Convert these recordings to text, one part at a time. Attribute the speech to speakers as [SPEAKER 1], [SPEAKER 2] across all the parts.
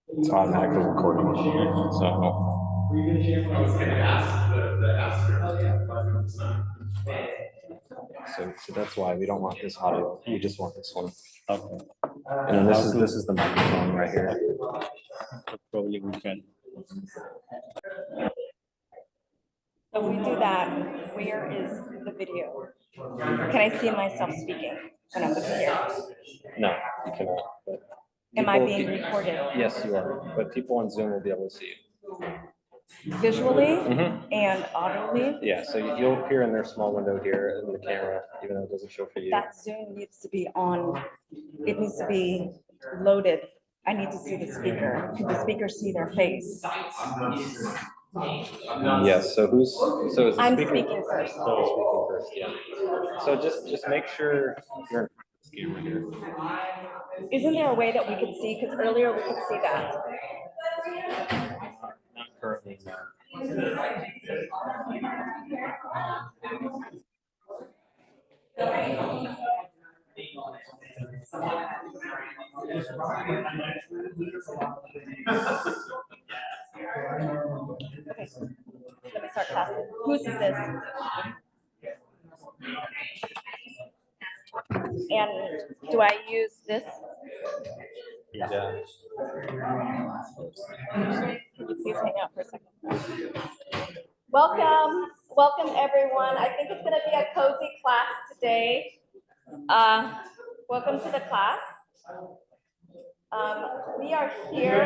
[SPEAKER 1] It's automatically recording. So. So that's why we don't want this audio. We just want this one. Okay. And then this is the microphone right here. Probably we can.
[SPEAKER 2] So we do that. Where is the video? Can I see myself speaking when I'm looking here?
[SPEAKER 1] No, you cannot.
[SPEAKER 2] Am I being recorded?
[SPEAKER 1] Yes, you are. But people on Zoom will be able to see you.
[SPEAKER 2] Visually and audibly?
[SPEAKER 1] Yeah, so you'll appear in their small window here in the camera, even though it doesn't show for you.
[SPEAKER 2] That Zoom needs to be on. It needs to be loaded. I need to see the speaker. Can the speaker see their face?
[SPEAKER 1] Yes, so is the
[SPEAKER 2] I'm
[SPEAKER 1] speaker?
[SPEAKER 2] speaking first.
[SPEAKER 1] Oh, speaking first, yeah. So just make sure you're in the camera here.
[SPEAKER 2] Isn't there a way that we could see? Because earlier we could see that.
[SPEAKER 1] Not currently, no.
[SPEAKER 2] Okay, let me start class. Whose is this? And do I use this?
[SPEAKER 1] Yeah.
[SPEAKER 2] Please hang out for a second. Welcome everyone. I think it's going to be a cozy class today. Welcome to the class. We are here.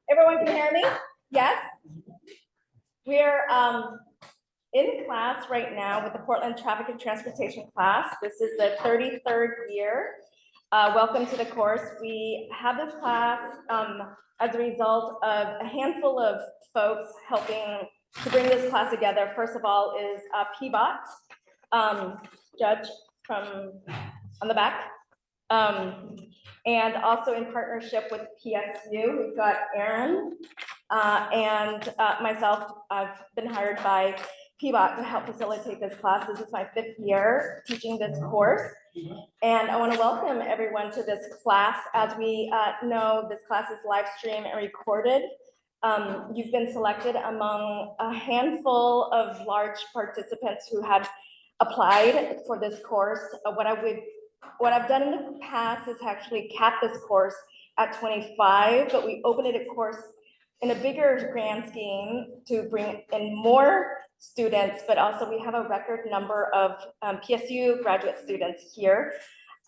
[SPEAKER 2] Everyone can hear me? Yes? We're in class right now with the Portland Traffic and Transportation class. This is the 33rd year. Welcome to the course. We have this class as a result of a handful of folks helping to bring this class together. First of all is PBOT, Judge from on the back. And also in partnership with PSU, we've got Aaron and myself. I've been hired by PBOT to help facilitate this class. This is my 5th year teaching this course. And I want to welcome everyone to this class. As we know, this class is live streamed and recorded. You've been selected among a handful of large participants who have applied for this course. What I've done in the past is actually cap this course at 25, but we open it, of course, in a bigger grand scheme to bring in more students, but also we have a record number of PSU graduate students here.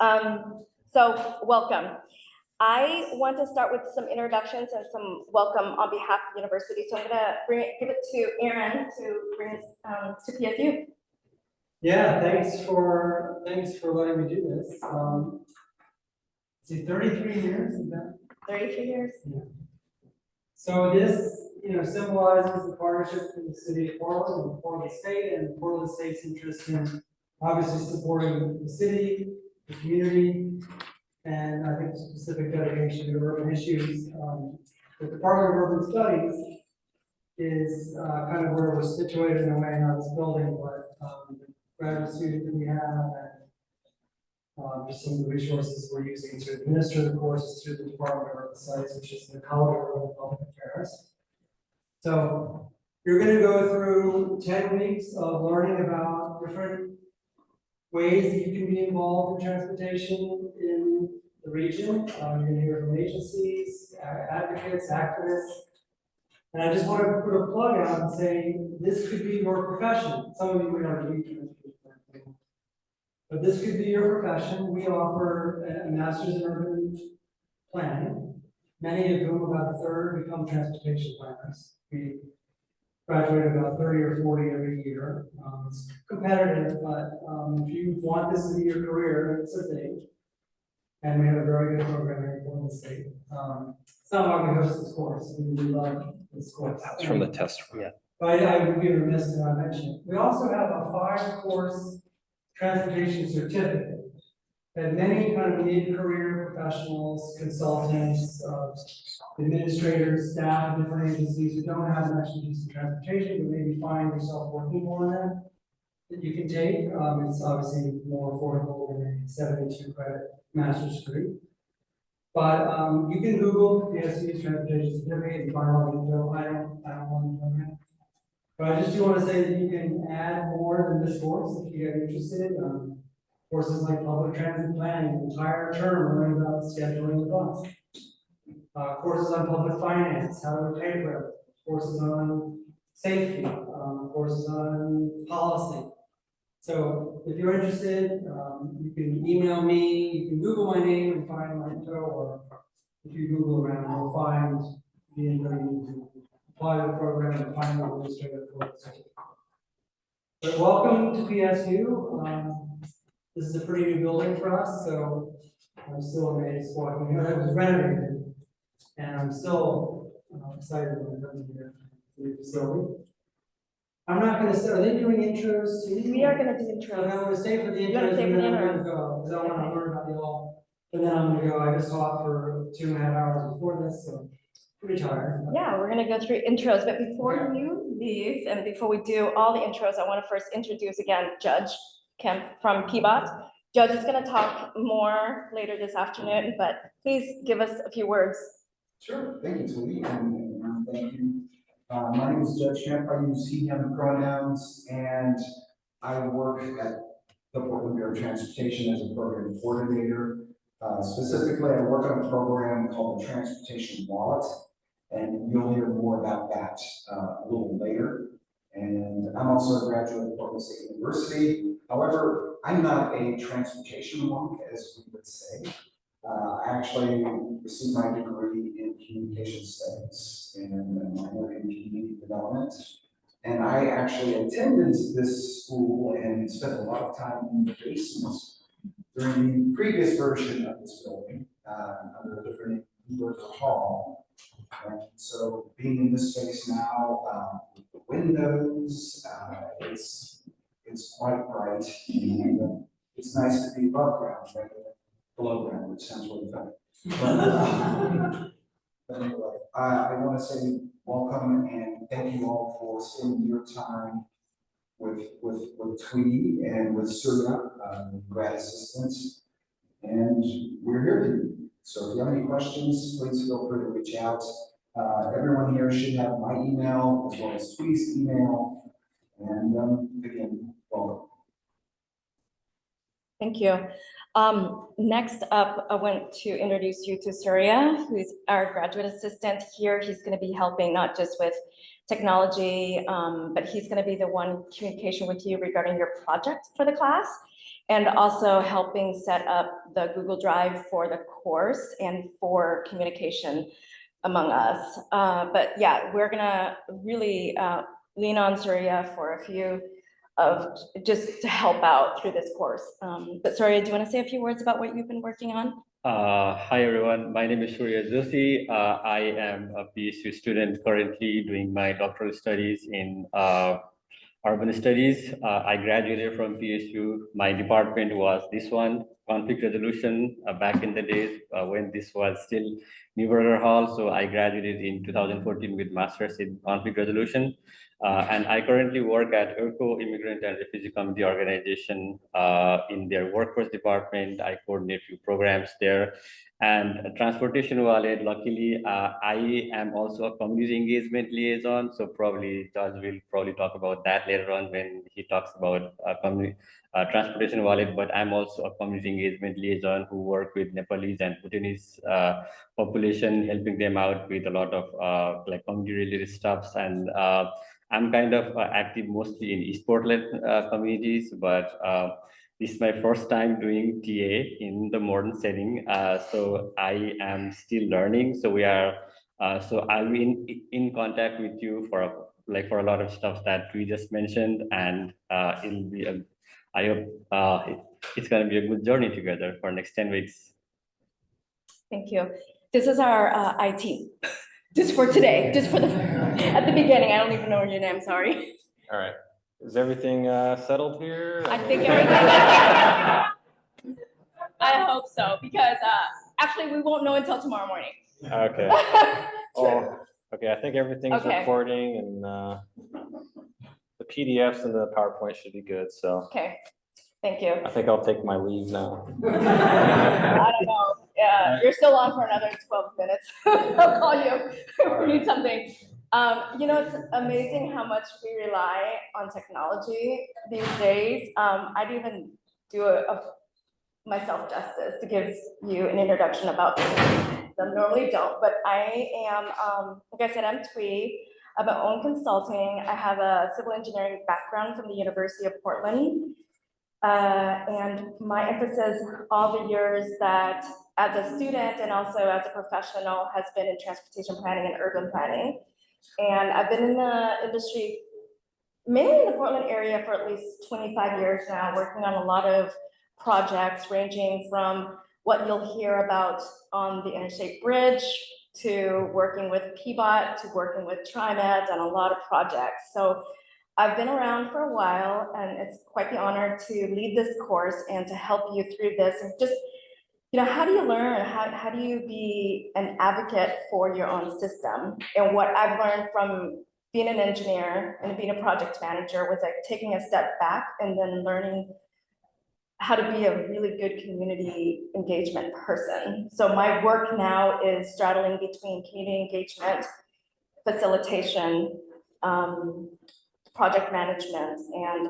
[SPEAKER 2] So welcome. I want to start with some introductions and some welcome on behalf of the university. So I'm gonna give it to Aaron to bring us to PSU.
[SPEAKER 3] Yeah, thanks for letting me do this. See, 33 years, is that?
[SPEAKER 2] 33 years.
[SPEAKER 3] Yeah. So this, symbolizes the partnership between the city of Portland and Portland State, and Portland State's interest in obviously supporting the city, the community, and I think specific dedication to urban issues. The Department of Urban Studies is kind of where we're situated in a way, not this building, but graduate students that we have, and just some of the resources we're using to administer the courses through the Department of Urban Studies, which is the College of Urban Public Affairs. So you're going to go through 10 weeks of learning about different ways that you can be involved in transportation in the region. You're going to hear from agencies, advocates, activists. And I just want to put a plug out and say, this could be your profession. Some of you may not be transportation, but this could be your profession. We offer a master's in urban planning, many of whom, about a third, become transportation planners. We graduate about 30 or 40 every year. It's competitive, but if you want this to be your career, it's a thing. And we have a very good program here in Portland State. It's not why we host this course. We love this course.
[SPEAKER 1] That's from the test room.
[SPEAKER 3] Yeah. But I would be remiss if I mentioned it. We also have a 5-course transportation certificate that many kind of mid-career professionals, consultants, administrators, staff of different agencies who don't have an expertise in transportation, but maybe find yourself working more on that, that you can take. It's obviously more affordable than a 72 credit master's degree. But you can Google PSU's transportation certificate and find all the info. I don't want to know that. But I just do want to say that you can add more than this course if you get interested. Courses like public transit planning, entire term learning about scheduling the bus. Courses on public finance, how to pay for it. Courses on safety, courses on policy. So if you're interested, you can email me, you can Google my name and find my info, or if you Google around, you'll find the info you need to apply to the program and find the administrative course. But welcome to PSU. This is a pretty new building for us, so I'm still amazed walking here. It was renovated, and I'm still excited when I come here to the facility. I'm not going to say, are they doing intros too?
[SPEAKER 2] We are going to do
[SPEAKER 3] So
[SPEAKER 2] intros.
[SPEAKER 3] I'm going to stay for the
[SPEAKER 2] You wanna
[SPEAKER 3] intros,
[SPEAKER 2] stay
[SPEAKER 3] and
[SPEAKER 2] for
[SPEAKER 3] then
[SPEAKER 2] the
[SPEAKER 3] I'm going to
[SPEAKER 2] intros?
[SPEAKER 3] go, because I want to learn about you all. And then I'm going to go. I just taught for 2.5 hours before this, so pretty tired.
[SPEAKER 2] Yeah, we're gonna go through intros, but before you leave and before we do all the intros, I want to first introduce again Judge Kemp from PBOT. Judge is gonna talk more later this afternoon, but please give us a few words.
[SPEAKER 4] Sure, thank you, Thuy, and thank you. My name is Judge Kemp. I use he, him pronouns, and I work at the Portland Bureau of Transportation as a program coordinator. Specifically, I work on a program called the Transportation Wallet, and you'll hear more about that a little later. And I'm also a graduate of Portland State University. However, I'm not a transportation monk, as we would say. I actually received my degree in communication studies and a minor in community development. And I actually attended this school and spent a lot of time in the basement during the previous version of this building, under a different hall. And so being in this space now, with the windows, it's quite bright. And it's nice to be above ground rather than below ground, which sounds really funny. But anyway, I want to say welcome and thank you all for spending your time with Thuy and with Surya, grad assistants. And we're here for you. So if you have any questions, please feel free to reach out. Everyone here should have my email as well as Thuy's email. And again, welcome.
[SPEAKER 2] Thank you. Next up, I want to introduce you to Surya, who's our graduate assistant here. He's going to be helping not just with technology, but he's going to be the one communication with you regarding your project for the class, and also helping set up the Google Drive for the course and for communication among us. But yeah, we're going to really lean on Surya for a few of just to help out through this course. But Surya, do you want to say a few words about what you've been working on?
[SPEAKER 5] Hi everyone, my name is Surya Joshi. I am a PSU student currently doing my doctoral studies in urban studies. I graduated from PSU. My department was this one, conflict resolution, back in the days when this was still Neuberger Hall. So I graduated in 2014 with master's in conflict resolution. And I currently work at ERCO, Immigrant and Refugee Community Organization, in their workforce department. I coordinate few programs there. And Transportation Wallet, luckily, I am also a community engagement liaison. So probably George will probably talk about that later on when he talks about Transportation Wallet. But I'm also a community engagement liaison who work with Nepalese and Bhutanese population, helping them out with a lot of like community related stuffs. And I'm kind of active mostly in East Portland communities, but this is my first time doing TA in the modern setting. So I am still learning. So we are, so I'll be in contact with you for a lot of stuff that we just mentioned, and it'll be I hope it's going to be a good journey together for next 10 weeks.
[SPEAKER 2] Thank you. This is our IT. Just for today, just for the, at the beginning, I don't even know your name, sorry.
[SPEAKER 1] All right. Is everything settled here?
[SPEAKER 2] I think everything is, I hope so, because actually we won't know until tomorrow morning.
[SPEAKER 1] Okay. Oh, okay. I think everything's
[SPEAKER 2] Okay.
[SPEAKER 1] recording and the PDFs and the PowerPoint should be good, so
[SPEAKER 2] Okay, thank you.
[SPEAKER 1] I think I'll take my leave now.
[SPEAKER 2] I don't know, yeah, you're still on for another 12 minutes. I'll call you if we need something. You know, it's amazing how much we rely on technology these days. I'd even do myself justice to give you an introduction about me. I normally don't, but I am, like I said, I'm Thuy. I have my own consulting. I have a civil engineering background from the University of Portland. And my emphasis all the years that as a student and also as a professional has been in transportation planning and urban planning. And I've been in the industry, mainly in the Portland area for at least 25 years now, working on a lot of projects ranging from what you'll hear about on the Interstate Bridge to working with PBOT to working with TriMet and a lot of projects. So I've been around for a while and it's quite the honor to lead this course and to help you through this and just, you know, how do you learn? How do you be an advocate for your own system? And what I've learned from being an engineer and being a project manager was like taking a step back and then learning how to be a really good community engagement person. So my work now is straddling between community engagement, facilitation, project management, and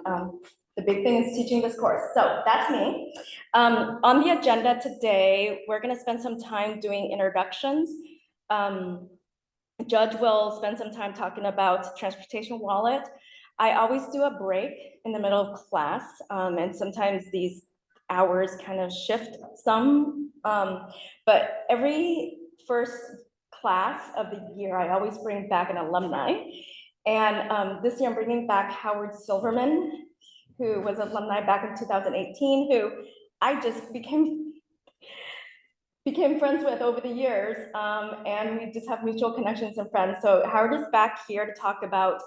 [SPEAKER 2] the big thing is teaching this course. So that's me. On the agenda today, we're gonna spend some time doing introductions. Judge will spend some time talking about transportation wallet. I always do a break in the middle of class, and sometimes these hours kind of shift some, but every first class of the year, I always bring back an alumni. And this year I'm bringing back Howard Silverman, who was an alumni back in 2018, who I just became friends with over the years, and we just have mutual connections and friends. So Howard is back here to talk about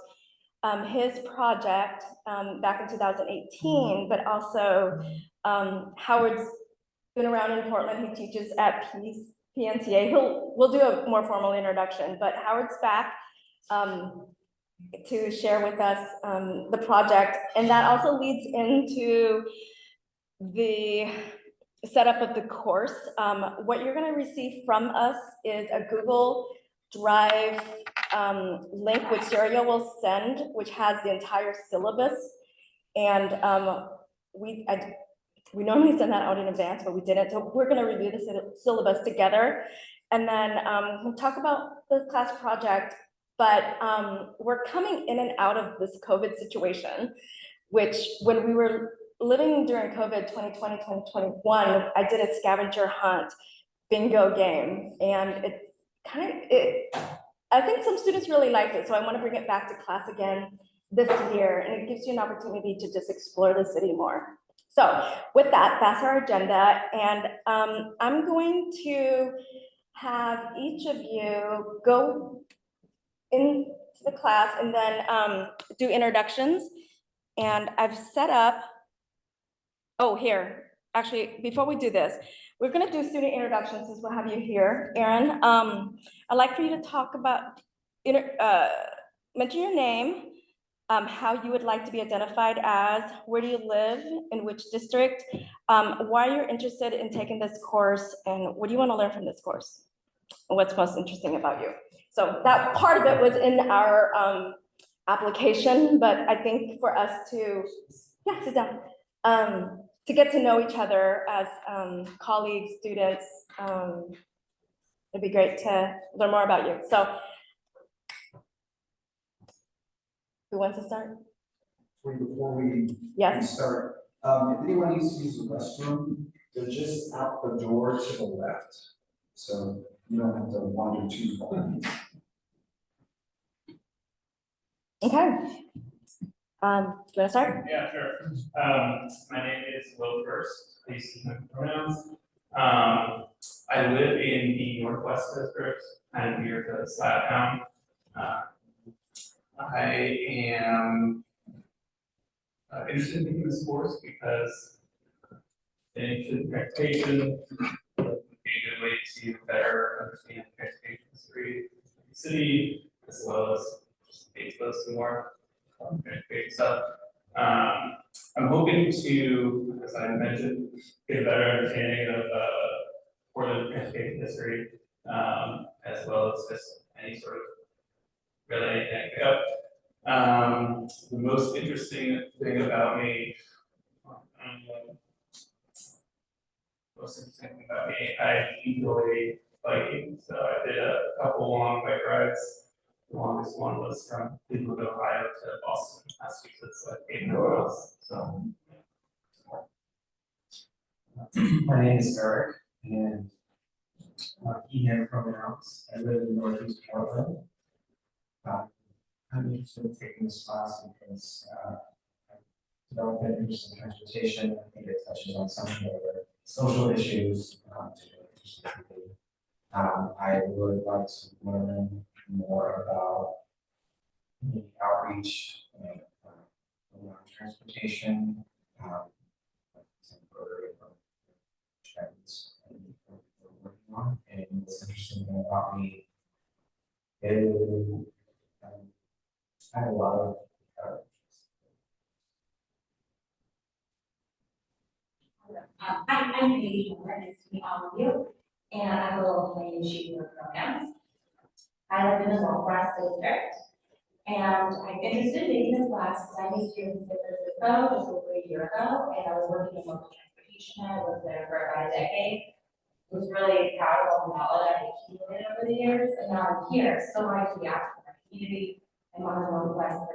[SPEAKER 2] his project back in 2018, but also Howard's been around in Portland. He teaches at PNCA. We'll do a more formal introduction, but Howard's back to share with us the project, and that also leads into the setup of the course. What you're going to receive from us is a Google Drive link, which Daria will send, which has the entire syllabus. And we normally send that out in advance, but we didn't. So we're going to review the syllabus together, and then we'll talk about the class project. But we're coming in and out of this COVID situation, which when we were living during COVID 2020, 2021, I did a scavenger hunt bingo game, and I think some students really liked it, so I want to bring it back to class again this year, and it gives you an opportunity to just explore the city more. So with that, that's our agenda, and I'm going to have each of you go into the class and then do introductions. And I've set up, oh, here, actually, before we do this, we're gonna do student introductions since we'll have you here. Aaron, I'd like for you to talk about, mention your name, how you would like to be identified as, where do you live, in which district, why you're interested in taking this course, and what do you wanna learn from this course? And what's most interesting about you? So that part of it was in our application, but I think for us to, yeah, sit down, to get to know each other as colleagues, students, it'd be great to learn more about you. So who wants to start?
[SPEAKER 4] Before we
[SPEAKER 2] Yes.
[SPEAKER 4] start, if anyone needs to use the restroom, they're just out the door to the left. So you don't have to wander too far.
[SPEAKER 2] Okay. Do you want to start?
[SPEAKER 6] Yeah, sure. My name is Will First. Please use my pronouns. I live in the Northwest District, kind of near the Slab Town. I am interested in taking this course because the interested in transportation would be a good way to better understand transportation history of the city, as well as just be exposed to more. Okay, great. So, I'm hoping to, as I mentioned, get a better understanding of, Portland transportation history, as well as just any sort of really anything pick up. The most interesting thing about me, I enjoy biking, so I did a couple long bike rides. The longest one was from Cleveland, Ohio to Boston, Massachusetts, like 8 miles, so.
[SPEAKER 7] My name is Eric, and he, him pronouns. I live in Northeast Portland. I'm interested in taking this class because I've developed an interest in transportation. I think it touches on some of the social issues. I would like to learn more about the outreach and around transportation. Temporary trends that we're working on, and what's interesting about me is I have a lot of
[SPEAKER 8] I'm Katie, nice to meet all of you, and I will explain to your programs. I live in the Northwest District, and I'm interested in taking this class because I moved here in San Francisco just over a year ago, and I was working in local transportation. I was there for about a decade. I was really proud of all the knowledge I've accumulated over the years, and now I'm here, still wanting to be active in my community. I'm on the Northwest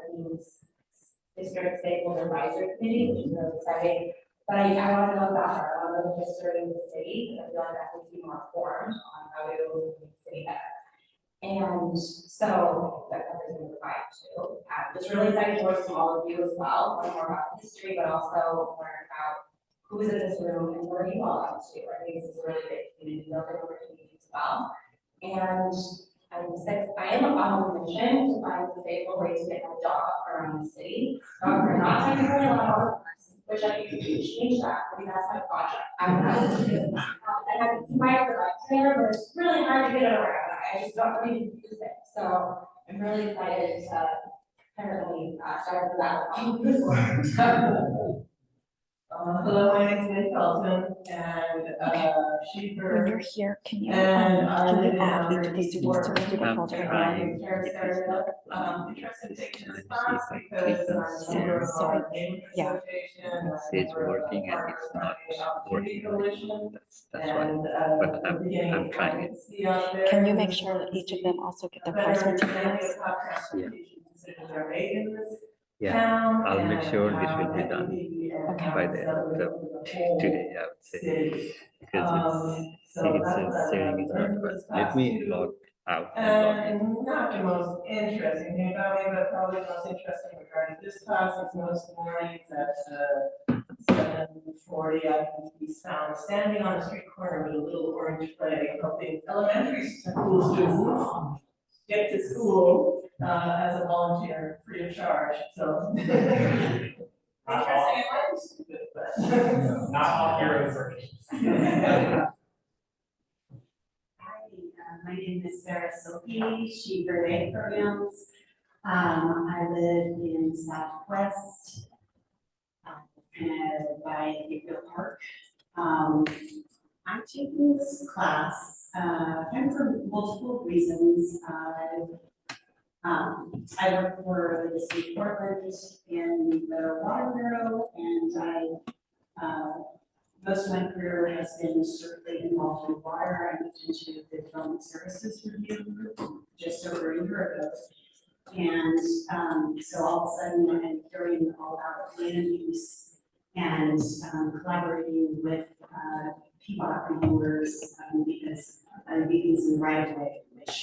[SPEAKER 8] District Stakeholder Advisory Committee, which is really exciting. But I want to know about her. I want to know the history of the city. I feel like that needs to be more informed on how to make the city better. And so that covers number 5 too. Just really excited to work with all of you as well, learn more about history, but also learn about who's in this room and where you all come to. I think this is a really great community building opportunity as well. And I'm 6. I am on a mission to find a stable way to get my dog around the city. Dogs are not technically allowed, which I need to change that. I mean, that's my project. I have my trailer, but it's really hard to get it around. I just don't really use it. So I'm really excited to apparently start with that.
[SPEAKER 9] Hello, my name is Nick Felton, and she's
[SPEAKER 2] When you're here, can you
[SPEAKER 9] and
[SPEAKER 2] add each of the students to the student folder?
[SPEAKER 9] I'm interested in taking this class because I'm a member of our neighborhood
[SPEAKER 2] Yeah.
[SPEAKER 9] association.
[SPEAKER 5] It's working and it's not working. That's why.
[SPEAKER 9] And
[SPEAKER 5] But I'm trying it.
[SPEAKER 2] Can you make sure that each of them also get their course materials?
[SPEAKER 9] Decisions are made in this
[SPEAKER 5] Yeah,
[SPEAKER 9] town.
[SPEAKER 5] I'll make sure this will be
[SPEAKER 9] and
[SPEAKER 5] done
[SPEAKER 2] Okay.
[SPEAKER 5] by the end of today, I would say. Because it's saying it's not, but let me log out and log in.
[SPEAKER 9] And not the most interesting thing about me, but probably the most interesting regarding this class is most mornings at 7:40, I can be found standing on the street corner with a little orange flag helping elementary school students get to school as a volunteer, free of charge, so. Interesting, it might be stupid, but.
[SPEAKER 6] Not all heroes are.
[SPEAKER 10] Hi, my name is Sarah Silky, she, her, they pronouns. I live in Southwest, by Gateville Park. I'm taking this class, and for multiple reasons. I work for the city of Portland in the Water Bureau, and most of my career has been strictly involved in water. I moved into the Development Services Review Group just over a year ago. And so all of a sudden I'm hearing all about land use and collaborating with PBOT reviewers because I'm making some right of way, which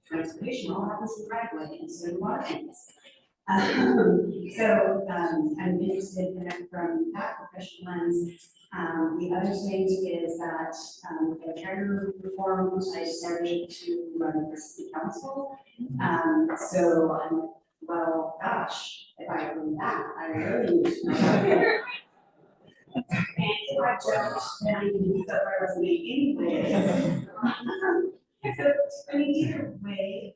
[SPEAKER 10] transportation all happens in right of way, and so do water things. So I'm interested in it from that professional lens. The other thing is that the charter reform, I started to run for city council. So I'm like, well, gosh, if I run that, I really need to know. And if I don't, then I need to use up my resume anyway. So, I mean, either way,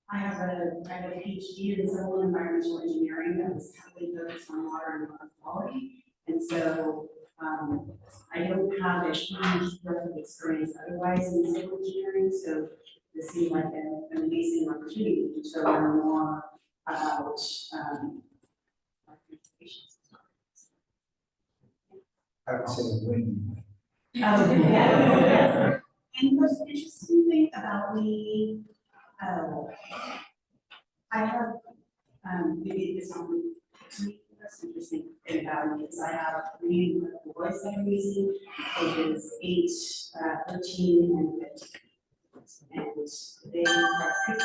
[SPEAKER 10] I have a PhD in civil and environmental engineering that was heavily focused on water and water quality. And so I don't have a huge breadth of experience otherwise in civil engineering, so this seemed like an amazing opportunity to learn more about
[SPEAKER 4] I would say when.
[SPEAKER 10] yes. And the most interesting thing about me, I have, maybe this one, that's interesting thing about me is I have three little boys that I'm raising, ages 8, 13, and 15. And they are pretty.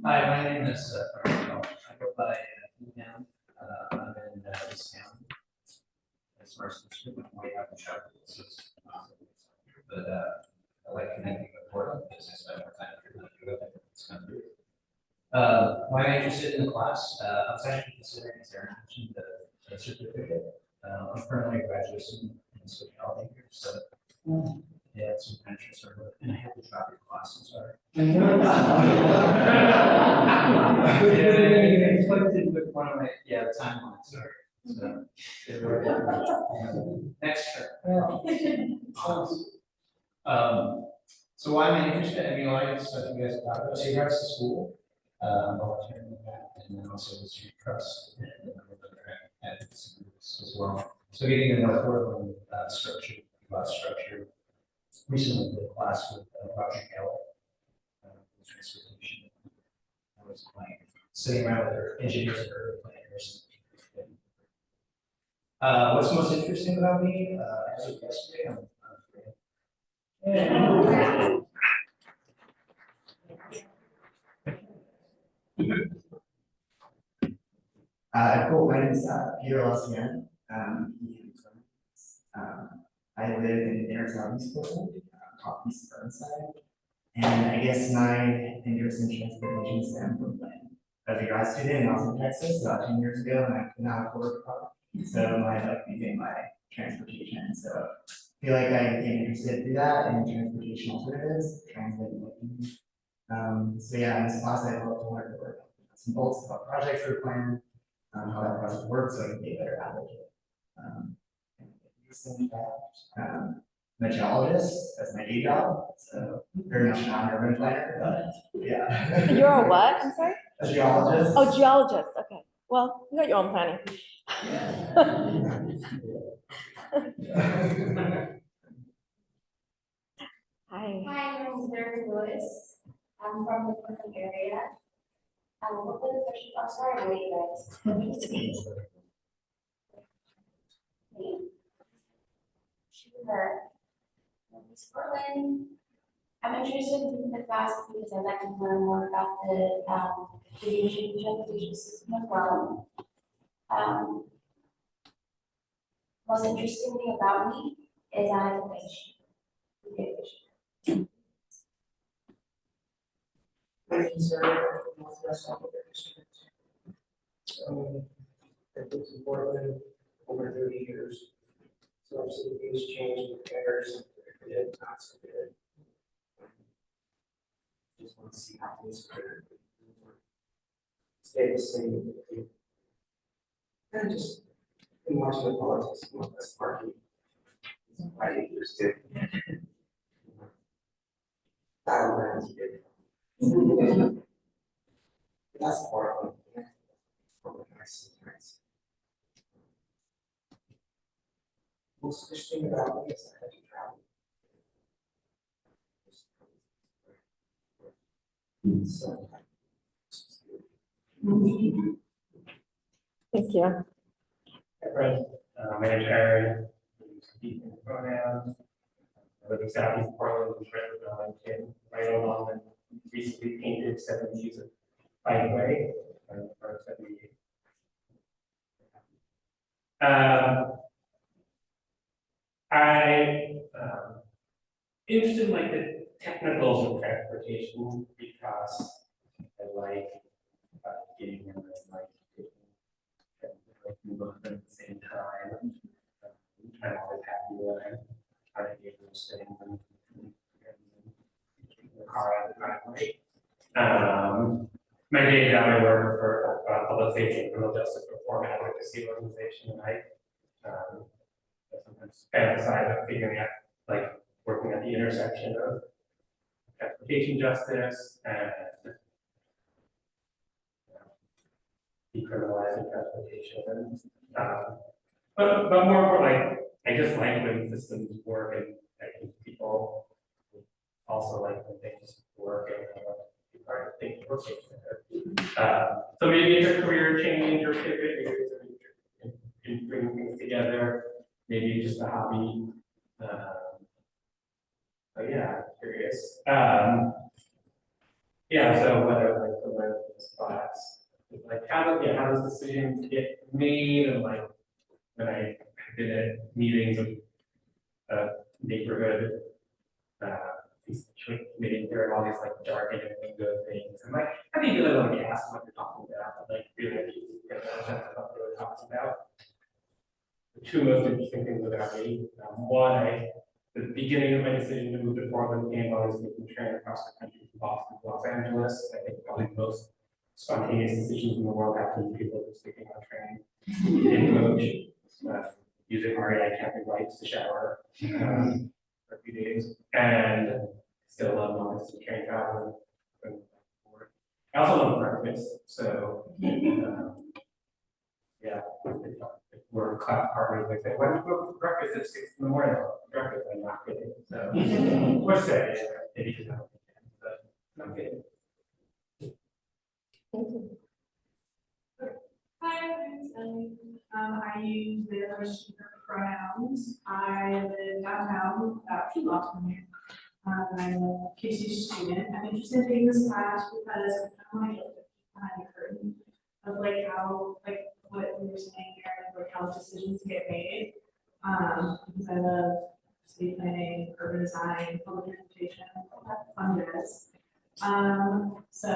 [SPEAKER 11] Hi, my name is Fernando. I go by Kemp. I'm in this town. As far as the student, we have a shop. But I like connecting with Portland because I spend more time here than this country. Why am I interested in the class? I was actually considering, as Aaron mentioned, the certificate. I'm currently a graduate student in sociology here, so yeah, it's some interest over, and I had to drop your classes, sorry. Yeah, conflicted with one of my, the timeline, sorry. So, next term. So why am I interested? I mean, a lot of stuff you guys talked about. So you guys to school, volunteering in that, and then also the street trust and other advocacy groups as well. So getting to know Portland structure, bus structure. Recently did a class with Roger Keller, transportation. I was like sitting around with their engineers and urban planners. What's most interesting about me? As of yesterday, I'm
[SPEAKER 12] Cool. My name is Peter Lucian. I live in inner southeast Portland, off East Burnside. And I guess my interest in transportation stemmed from when I was a grad student in Austin, Texas, about 10 years ago, and I could not afford a car. So my life became my transportation. So I feel like I became interested through that and transportation alternatives, translating. So yeah, in this class, I love to learn more some bolts about projects we're planning, how that project works, so I can be a better advocate. Interesting fact, I'm a geologist, that's my day job, so very much not an urban planner, but yeah.
[SPEAKER 2] You're a what? I'm sorry?
[SPEAKER 12] A geologist.
[SPEAKER 2] Oh, geologist. Okay. Well, you got your own planning. Hi.
[SPEAKER 8] Hi, my name is Mary Lewis. I'm from the Portland area. What was the question? I'm sorry, I'm late, guys. Sure. Miss Portland. I'm interested in the class because I'd like to learn more about the aviation transportation system as well. Most interesting thing about me is I am a fish.
[SPEAKER 13] Thank you, sir. Northwest Alabama District. So, I've lived in Portland over 30 years. So I've seen things change, repairs, and good, not so good. Just want to see how things are stay the same. And just been watching the politics of Northwest Party. It's quite interesting. Battlegrounds are big. That's Portland. Portland nice and nice. Most interesting about me is I had to travel. So.
[SPEAKER 2] Thank you.
[SPEAKER 6] Hi, friends. My name is Aaron. Speaking pronouns. I live in Southeast Portland, which is right along and recently painted 70s bikeway. I'm interested in like the technicals of transportation because I like getting in and like move on at the same time. I'm always happy when I try to do those things and the car out of the driveway. My day job, I work for public safety and criminal justice reform advocacy organization, and I sometimes fantasize of figuring out, like, working at the intersection of transportation justice and decriminalizing transportation, and but more for like, I just like when systems work, and I think people also like when things work, and people are thinking working together. So maybe it's a career change or pivot, maybe it's in bringing things together, maybe just a hobby. But yeah, curious. Yeah, so whether like to learn this class, like how does decisions get made, and like when I did at meetings of neighborhood committee, there are all these like jargon and lingo things, and like how do you really want to ask what you're talking about, but like really get a sense of what they're talking about. The two most interesting things about me, one, the beginning of my decision to move to Portland came while I was making the train across the country from Boston to Los Angeles. I think probably the most spontaneous decisions in the world happen to people who are sleeping on a train in coach, using REI camping lights to shower for a few days, and still love long distance train travel. I also love breakfast, so yeah. We're class partners, they say, why don't you go for breakfast at 6 in the morning? Breakfast, I'm not kidding. So, what's that? Maybe because I don't think that, but I'm kidding.
[SPEAKER 14] Hi, my name's Ellie. I use they, she, her pronouns. I live downtown, about 2 blocks from here. I'm a KC student. I'm interested in taking this class because I want to get behind the curtain of like how, like what we were saying here, like how decisions get made. Because I love city planning, urban design, public transportation, all that fun jazz. So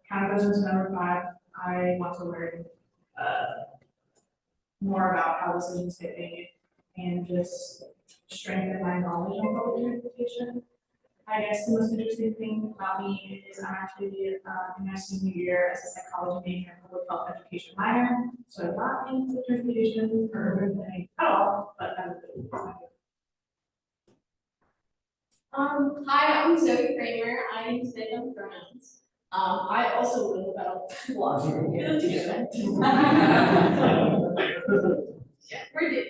[SPEAKER 14] kind of goes into number 5. I want to learn more about how decisions get made and just strengthen my knowledge on public transportation. I guess the most interesting thing about me is I'm actually in my senior year as a psychology major and public health education minor. So I'm not in public transportation or urban planning at all, but that would be
[SPEAKER 15] Hi, I'm Zoe Kramer. I use they, them pronouns. I also live about 2 blocks from here. Yeah, we're good.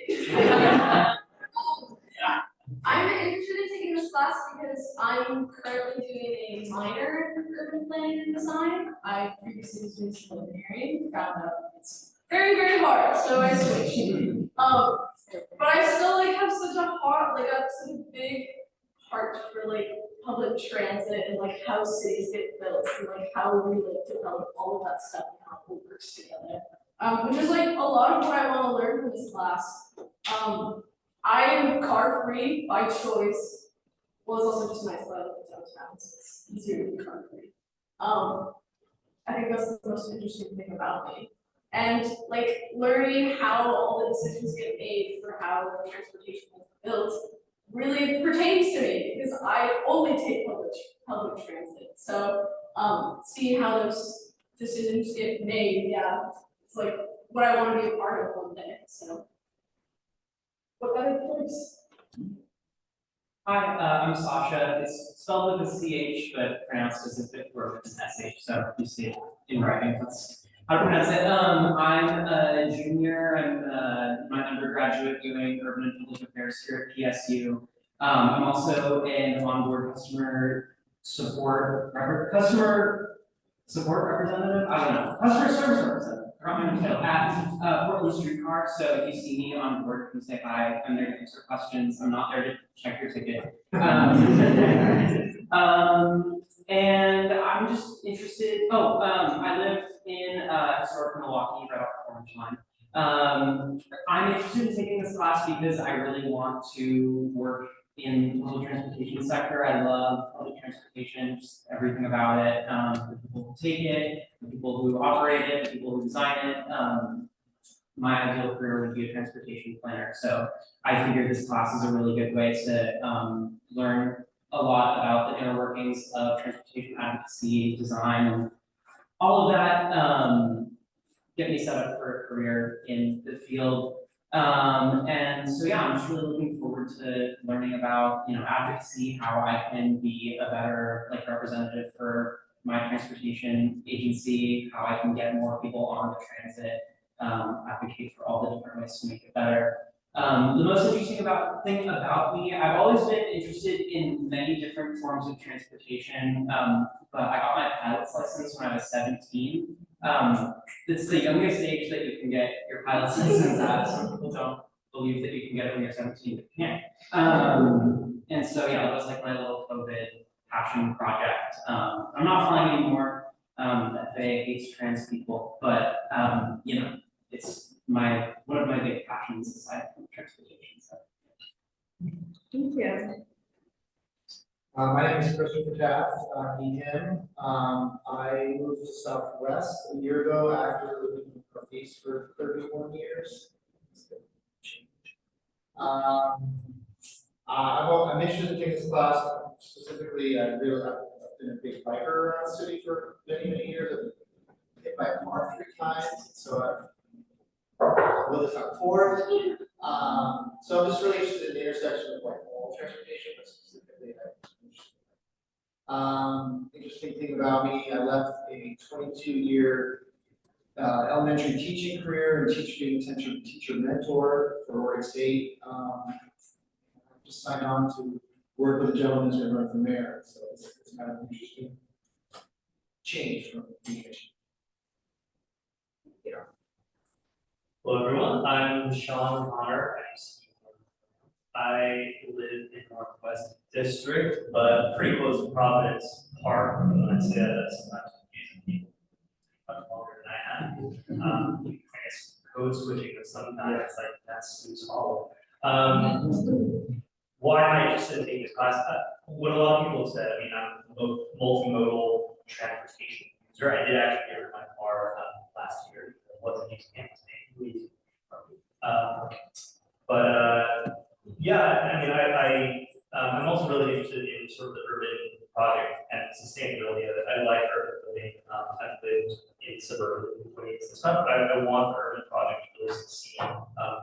[SPEAKER 15] I'm interested in taking this class because I'm currently doing a minor in urban planning and design. I previously was doing civil engineering, found out it's very, very hard, so I switched. But I still like have such a heart, like such a big heart for like public transit and like how cities get built and like how we like develop all of that stuff and how it works together. Which is like a lot of what I want to learn from this class. I am car free by choice. Well, it's also just nice that I live downtown, so it's easier to be car free. I think that's the most interesting thing about me. And like learning how all the decisions get made for how transportation is built really pertains to me because I only take public transit. So see how those decisions get made, yeah, it's like what I want to be a part of one day. So what better place?
[SPEAKER 16] Hi, I'm Sasha. It's spelled with a CH, but pronounced as if it were with an SH. So you see it in writing. That's how to pronounce it. I'm a junior. I'm my undergraduate doing urban and public affairs here at PSU. I'm also an onboard customer support representative. I don't know. Customer service representative. At Portland Streetcar. So if you see me on board, you can say hi. I'm there to answer questions. I'm not there to check your ticket. And I'm just interested. I live in historic Milwaukee, right off the Orange Line. I'm interested in taking this class because I really want to work in the public transportation sector. I love public transportation, just everything about it. The people who take it, the people who operate it, the people who design it. my ideal career would be a transportation planner. So I figured this class is a really good way to learn a lot about the inner workings of transportation advocacy, design, and all of that. Get me set up for a career in the field. And so, yeah, I'm just really looking forward to learning about, advocacy, how I can be a better representative for my transportation agency, how I can get more people on the transit, advocate for all the different ways to make it better. The most interesting thing about me, I've always been interested in many different forms of transportation, but I got my pilot's license when I was 17. It's the youngest age that you can get your pilot's license at. Some people don't believe that you can get it when you're 17, but you can. And so, yeah, that was like my little COVID passion project. I'm not flying anymore. The FAA hates trans people, but it's one of my big passions aside from transportation. So.
[SPEAKER 2] Thank you.
[SPEAKER 13] My name is Christopher Taft, him. I moved to Southwest a year ago after living in Northeast for 31 years. I'm interested in taking this class. Specifically, I've been a big biker around the city for many, many years. I've hit my car 3 times, so I've lived on 4. So I'm just really interested in the intersection of all transportation, but specifically interesting thing about me, I left a 22-year elementary teaching career and teacher mentor for Oregon State. Just signed on to work with a gentleman who's going to run for mayor, so it's kind of an interesting change from communication.
[SPEAKER 6] Hello everyone, I'm Sean Honor. I live in Northwest District, but pretty close to Providence Park. I'd say that's not confusing people much longer than I have. I guess code switching, but sometimes it's like that's Smooth Hollow. Why am I interested in taking this class? What a lot of people have said, I'm a multimodal transportation user. I did actually get rid of my car last year. It wasn't using it. I'm also really interested in sort of the urban project and sustainability of it. I like urban living. I've lived in suburban ways and stuff, but I want the urban project to really succeed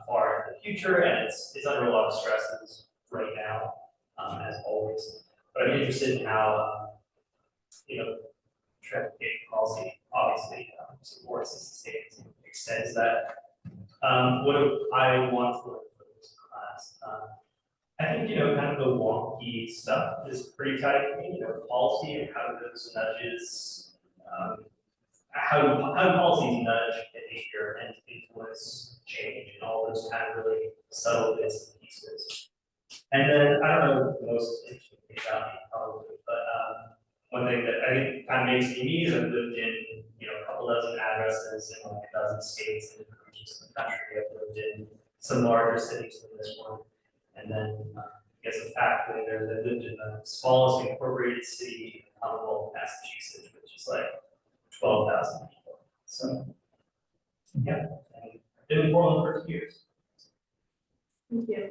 [SPEAKER 6] far in the future, and it's under a lot of stresses right now, as always. But I'm interested in how transportation policy obviously supports and sustains and extends that. What do I want to learn from this class? I think, kind of the wonky stuff is pretty tight to me, policy and how those nudges, how policies nudge behavior and influence change and all those kind of really subtle bits and pieces. And then, I don't know the most interesting thing about me probably, but one thing that I think kind of makes me is I've lived in, a couple dozen addresses in like a dozen states and different regions of the country. I've lived in some larger cities than this one. And then, I guess a fact that I lived in the smallest incorporated city in Commonwealth, Massachusetts, which is like 12,000 people. So, yeah, I've been in Portland for 2 years.
[SPEAKER 2] Thank you.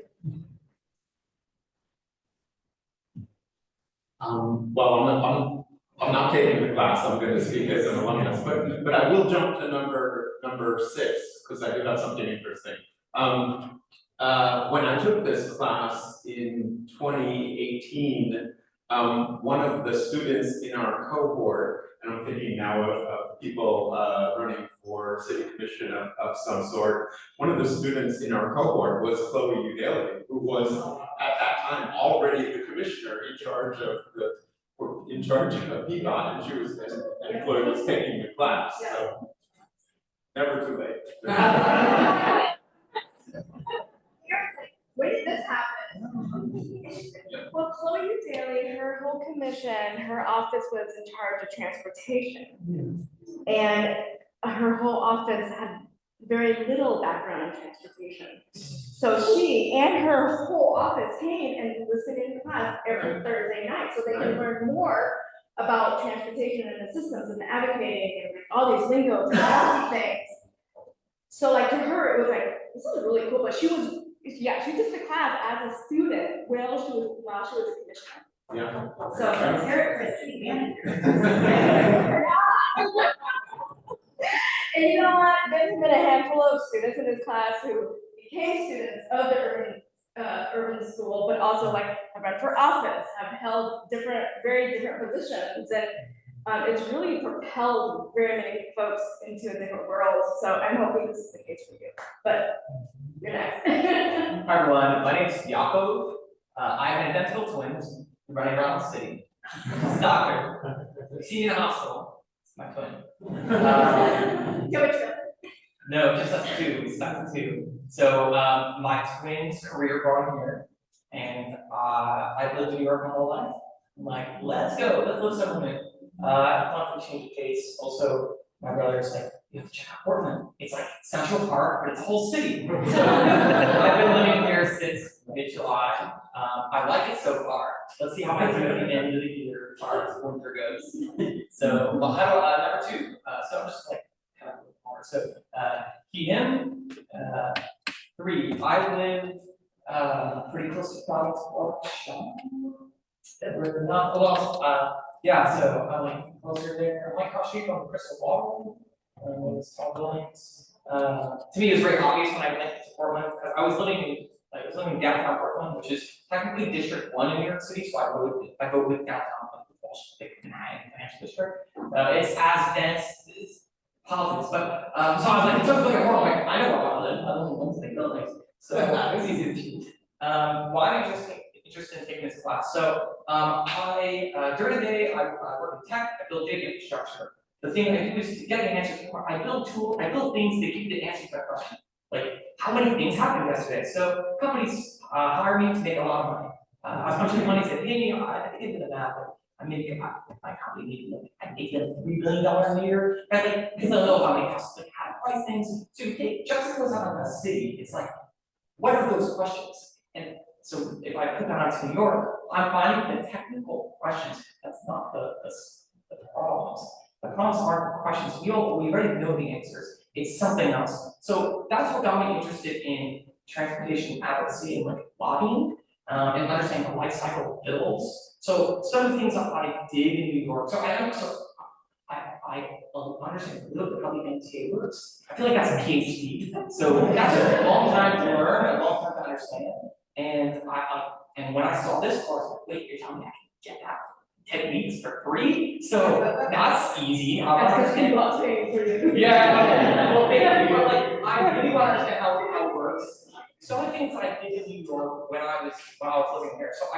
[SPEAKER 17] Well, I'm not taking the class. I'm going to speak as an alumnus, but I will jump to number 6 because I do have something interesting. When I took this class in 2018, one of the students in our cohort, and I'm thinking now of people running for city commission of some sort, one of the students in our cohort was Chloe Udaly, who was at that time already the commissioner in charge of Peabody, and she was and Chloe was taking the class, so never too late.
[SPEAKER 2] Where did this happen? Well, Chloe Daly, her whole commission, her office was in charge of transportation. And her whole office had very little background in transportation. So she and her whole office came and listened in class every Thursday night so they could learn more about transportation and the systems and advocating and all these lingos and all these things. So like to her, it was like, this is really cool, but she took the class as a student while she was a commissioner.
[SPEAKER 17] Yeah.
[SPEAKER 2] So
[SPEAKER 10] Let's hear it for city manager.
[SPEAKER 2] And you know what? There's been a handful of students in this class who became students of the urban school, but also like have run for office, have held very different positions, and it's really propelled very many folks into a different world. So I'm hoping this is the case for you. But you're next.
[SPEAKER 16] Hi everyone, my name is Yaakov. I have identical twins running around the city. He's a doctor. See me in the hospital. It's my twin. No, just us two. We stuck to two. So my twin's career brought him here, and I've lived in New York my whole life. I'm like, let's go. Let's live Silverman. I want to change the pace. Also, my brother's like, you have to check out Portland. It's like Central Park, but it's a whole city. So I've been living here since mid-July. I like it so far. Let's see how I do at the end of the year as far as winter goes. So, well, how about number two? So I'm just like kind of more. So he, him, three. I live pretty close to Providence Park. That we're not well. Yeah, so I'm like closer there. I'm like across the street from Crystal Ball. Those tall buildings. To me, it was very obvious when I went to Portland because I was living in downtown Portland, which is technically District 1 in New York City. So I vote with downtown, like the Manhattan Financial District. It's as dense as politics, but so I was like, it's something like Portland. Like, I know where I live. I live in one big buildings, so it was easy to choose. Why am I interested in taking this class? So during the day I work in tech. I build data infrastructure. The thing I do is to get an answer. I build things that give you the answer to that question. Like, how many things happened yesterday? So companies hire me to make a lot of money. As much money as they pay me, I think into the math. I make my company I make $3 billion a year. And like, because I know how many customers how to price things. So you take juxtapose on a city. It's like, what are those questions? And so if I put that onto New York, I'm finding the technical questions. That's not the problems. The problems aren't questions. We already know the answers. It's something else. So that's what got me interested in transportation advocacy and like lobbying and understanding the life cycle of bills. So some of the things that I did in New York. So I understand a little bit how the MTA works. I feel like that's a PhD. So that's a long time to learn, a long time to understand. And when I saw this course, I was like, wait, you're telling me I can get that techniques for free? So that's easy. Yeah, well, thank you. But like, I really want to understand how it works. So many things that I did in New York when I was living here. So I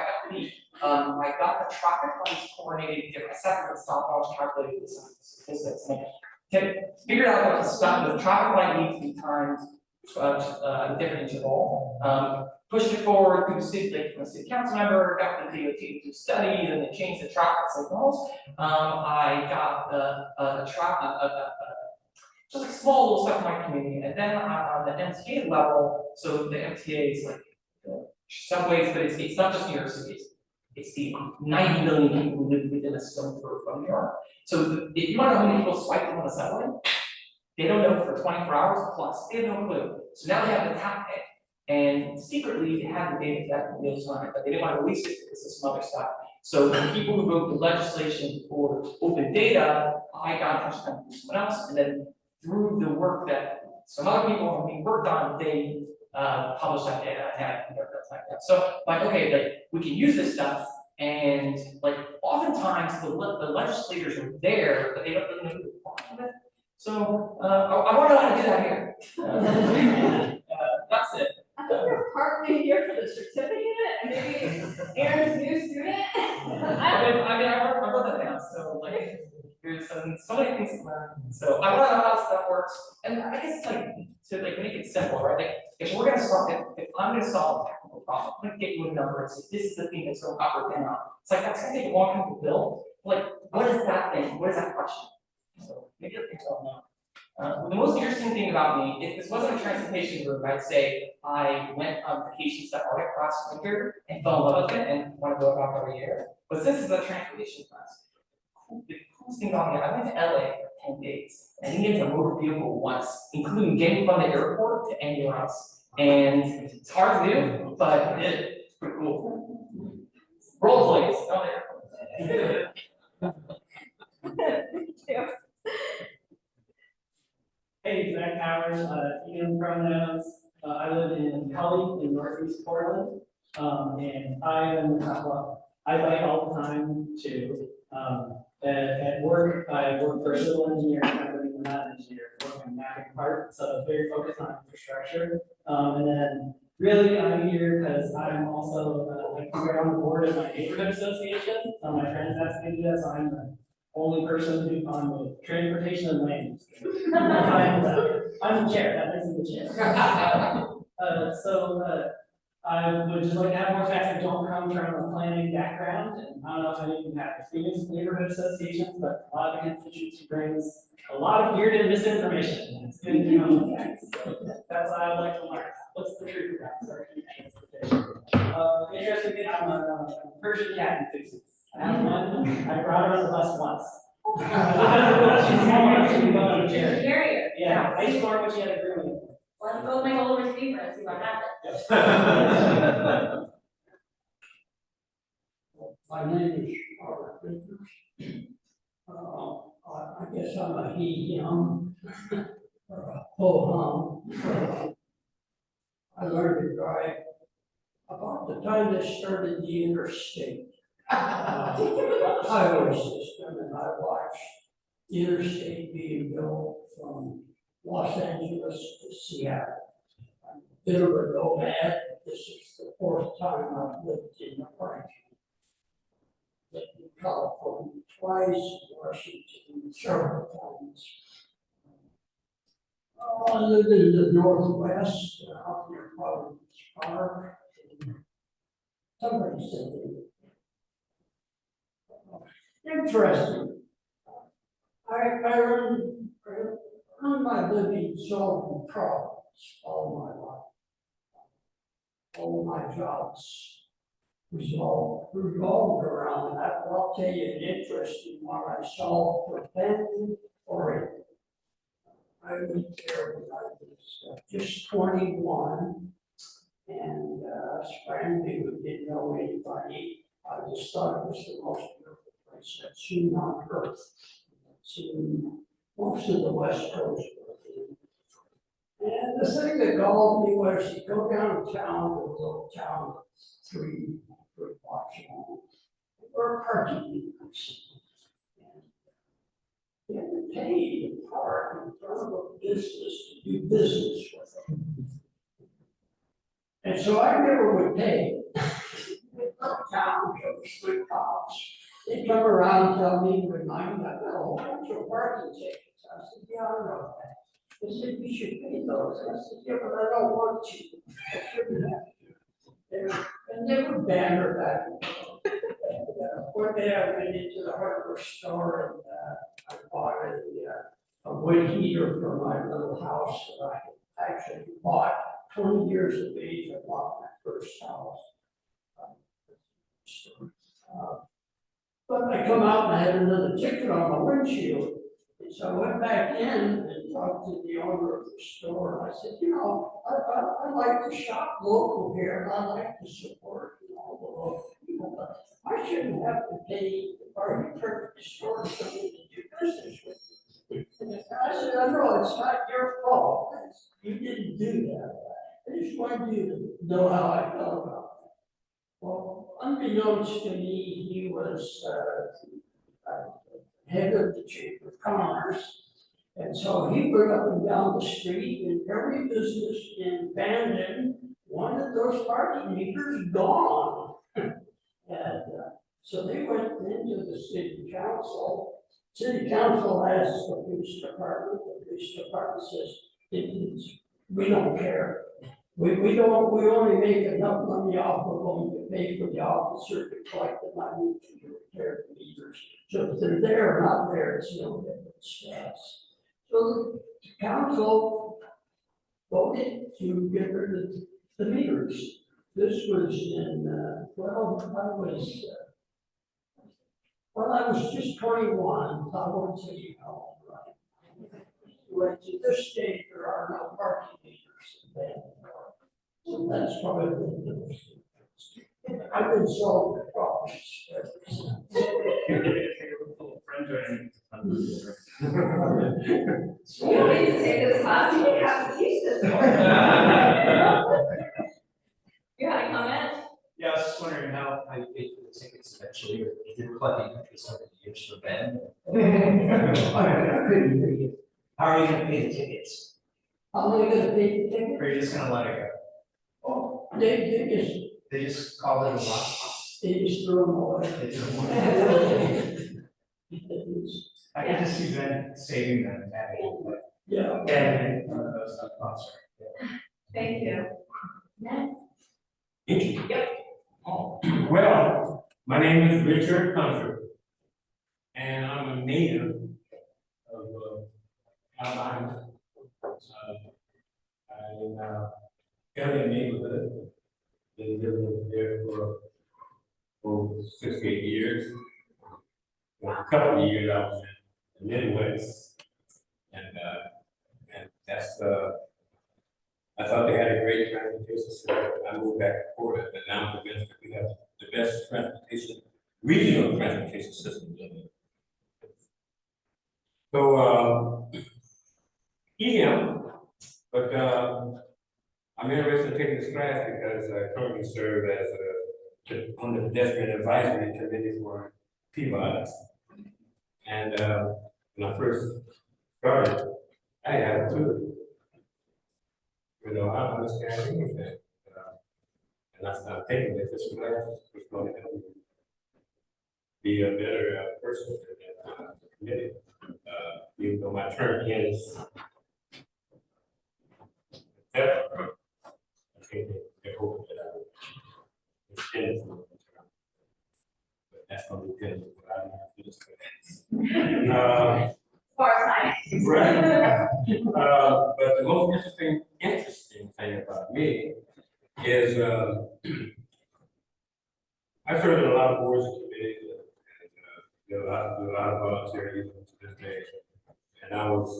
[SPEAKER 16] got the traffic lights coordinated. I sat there and stopwatch calculated the statistics and figured out what the traffic light needs to be timed at a different interval. Pushed it forward through the city, like from a city council member, got the DOT to do studies, and they changed the traffic signals. I got just like small little stuff in my community, and then on the MTA level, so the MTA is like subways, but it's not just New York City. It's the 90 million people who live within a stone throw from New York. So if you want to know how many people swipe on the subway, they don't know for 24 hours plus. They have no clue. So now they have the tap pay. And secretly, they had the data that in real time, but they didn't want to release it because of some other stuff. So the people who wrote the legislation for open data, I got in touch with them with someone else, and then through the work that some other people have been worked on, they published that data and I conduct that like that. So like, okay, like we can use this stuff, and like oftentimes the legislators are there, but they don't really know who to talk with. So I want to know how to do that here. That's it.
[SPEAKER 2] I think you're partly here for the certificate, and maybe Aaron's new student.
[SPEAKER 16] I wrote that down. So like, there's so many things to learn. So I want to know how this stuff works, and I guess like to like make it simple, right? Like if we're gonna solve it, if I'm gonna solve a technical problem, I'm gonna get you a number and say this is the thing that's going up or down. It's like that's gonna take a long time to build. Like, what is that thing? What is that question? So maybe you'll think so now. The most interesting thing about me, if this wasn't a transportation group, I'd say I went on vacations to Arctic last winter and fell in love with it and want to go back every year. But this is a transportation class. The coolest thing about me, I went to LA for 10 days. I didn't get to motor vehicle once, including getting from the airport to anywhere else. And it's hard to do, but I did it. It's pretty cool. Rollerblades down there.
[SPEAKER 2] Thank you.
[SPEAKER 18] Hey, Zach Powers, Ian pronouns. I live in Cully in northeast Portland. And I am, I bike all the time too. At work, I work for a civil engineer company, I'm not an engineer, I work on mapping part, so very focused on infrastructure. And then really I'm here because I'm also, like, we're on the board of my neighborhood association. My friends asked me to do that, so I'm the only person who on the transportation and land. I'm the chair, that makes me the chair. I would just like to have more facts that don't come from a planning background, and I don't know if any of you have experience with neighborhood associations, but a lot of the constituency brings a lot of weird and misinformation. It's good to know the facts, so that's what I would like to learn. What's the truth about transportation? Interestingly, I'm a Persian cat enthusiast. I have one, I brought her on the bus once. She's small enough to go on a chair.
[SPEAKER 8] Carrier.
[SPEAKER 18] Yeah, I used to learn what she had to do.
[SPEAKER 8] Let's go with my golden retriever and see what happens.
[SPEAKER 19] My name is Robert Vickers. I guess I'm a he, him, or a ho hum. I learned to drive about the time they started the interstate. Highway system, and I watched the interstate being built from Los Angeles to Seattle. I'm a bit of a nomad. This is the 4th time I've lived in the Frank. Lived in California twice, Washington several times. I lived in the Northwest, out near Providence Park. Somebody said it. Interesting. I earned my living solving problems all my life. All my jobs revolved around that. I'll tell you an interesting one I solved for family oriented. I went there when I was just 21 and brand new, didn't know anybody. I just thought it was the most beautiful place I'd seen on earth. Seen most of the West Coast. And the thing that galled me was you go downtown to a little town, 3 blocks long. There were parking meters. You had to pay to park in front of a business to do business with them. And so I never would pay. Town, those 3 cops. They come around and tell me, remind me, I've got a whole bunch of parking tickets. I said, yeah, I know that. They said, you should pay those. I said, yeah, but I don't want to. I shouldn't have to. And they would banter back and forth. And one day I went into the hardware store and I bought a wood heater for my little house that I actually bought 20 years of age. I bought my first house. But I come out and I had another ticket on my windshield. And so I went back in and talked to the owner of the store. And I said, you know, I like to shop local here and I like to support all the local people, but I shouldn't have to pay the party clerk at the store for me to do business with you. And I said, I know it's not your fault. You didn't do that. I just wanted you to know how I felt about it. Well, unbeknownst to me, he was head of the Chamber of Commerce. And so he went up and down the street and every business in Bandon wanted those parking meters gone. And so they went into the city council. City council asked the police department. The police department says, we don't care. We only make enough money off of them to pay for the officer to collect the money to repair the meters. So if they're there or not there, it's no difference to us. So the council voted to get rid of the meters. This was in, When I was just 21, I won't tell you how old I am. But to this day, there are no parking meters in Vandenberg. So that's probably the difference. I've been solving problems ever since.
[SPEAKER 15] You don't need to take this class, you don't have to teach this one. You had a comment?
[SPEAKER 11] Yeah, I was just wondering how you paid for the tickets eventually, or if you're collecting interest over the years for Ben.
[SPEAKER 19] I couldn't hear you.
[SPEAKER 11] How are you gonna pay the tickets?
[SPEAKER 19] How am I gonna pay the ticket?
[SPEAKER 11] Or are you just gonna let it go?
[SPEAKER 19] Oh, they
[SPEAKER 11] They just called it a lot.
[SPEAKER 19] they just threw them away.
[SPEAKER 11] They threw them away. I can just see Ben saving them and having it, but.
[SPEAKER 19] Yeah.
[SPEAKER 11] And, I'm sorry.
[SPEAKER 15] Thank you. Next.
[SPEAKER 20] Yep. Well, my name is Richard Comfort, and I'm a native of Alabama. I'm in Elliott neighborhood. Been living there for 68 years. For a couple of years, I was in the Midwest, and that's I thought they had a great transportation system. I moved back to Florida, but now I'm convinced that we have the best regional transportation system. So, but I'm interested in taking this class because I currently serve as on the pedestrian advisory committee for Peabody. And when I first started, I had two. I understand everything. And that's not taking it, this class is going to help me be a better person in that committee. Even though my term ends. I think they hope that I will extend it. But that's going to depend on what I have to discuss.
[SPEAKER 15] Right.
[SPEAKER 20] But the most interesting thing about me is I served in a lot of boards and committees and do a lot of volunteering to this day. And I was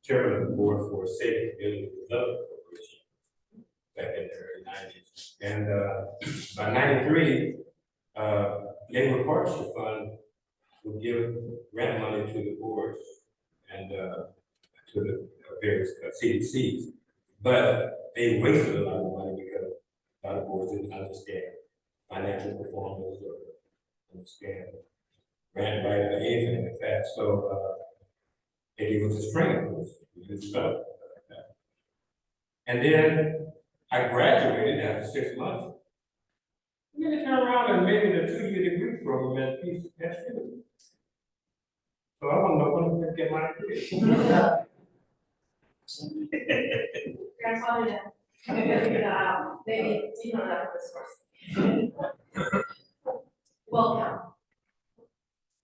[SPEAKER 20] chairman of the board for Sept Community Development Corporation back in the early 90s. And by 93, Labor Partnership Fund would give grant money to the boards and to the various CDCs, but they wasted a lot of money because a lot of boards didn't understand financial performance or understand grant writing or anything like that. So they gave us a training course, we did stuff like that. And then I graduated after 6 months. And then they turned around and made me the 2-year degree program at Peace. So I don't know when I'm gonna get my degree.
[SPEAKER 15] Grandfather, maybe you know that for this course. Welcome.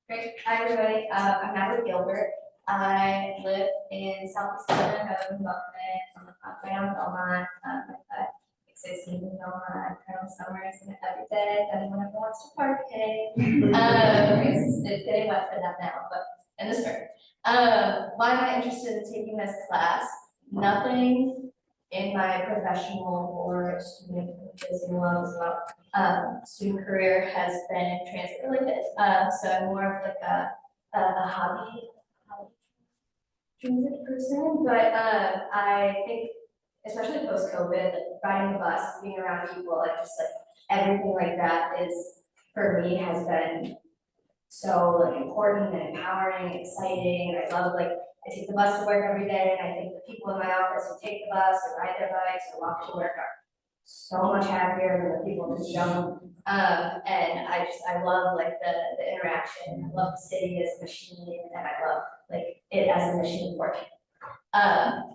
[SPEAKER 15] Great, hi everybody, I'm Natalie Gilbert. I live in Southeast Florida, I live in Buckman, on the pathway on Belmont, I've got 16 in Belmont, kind of summers and every day, if anyone ever wants to park, hey. It's getting wet for that now, but in the spring. Why am I interested in taking this class? Nothing in my professional or student student career has been transfer related. So I'm more of like a hobby transit person, but I think especially post-COVID, like riding the bus, being around people, like just like everything like that is for me has been so like important and empowering, exciting, and I love like I take the bus to work every day, and I think the people in my office who take the bus or ride their bikes or walk to work are so much happier than the people who don't. And I love like the interaction. I love the city as a machine, and I love like it as a machine working.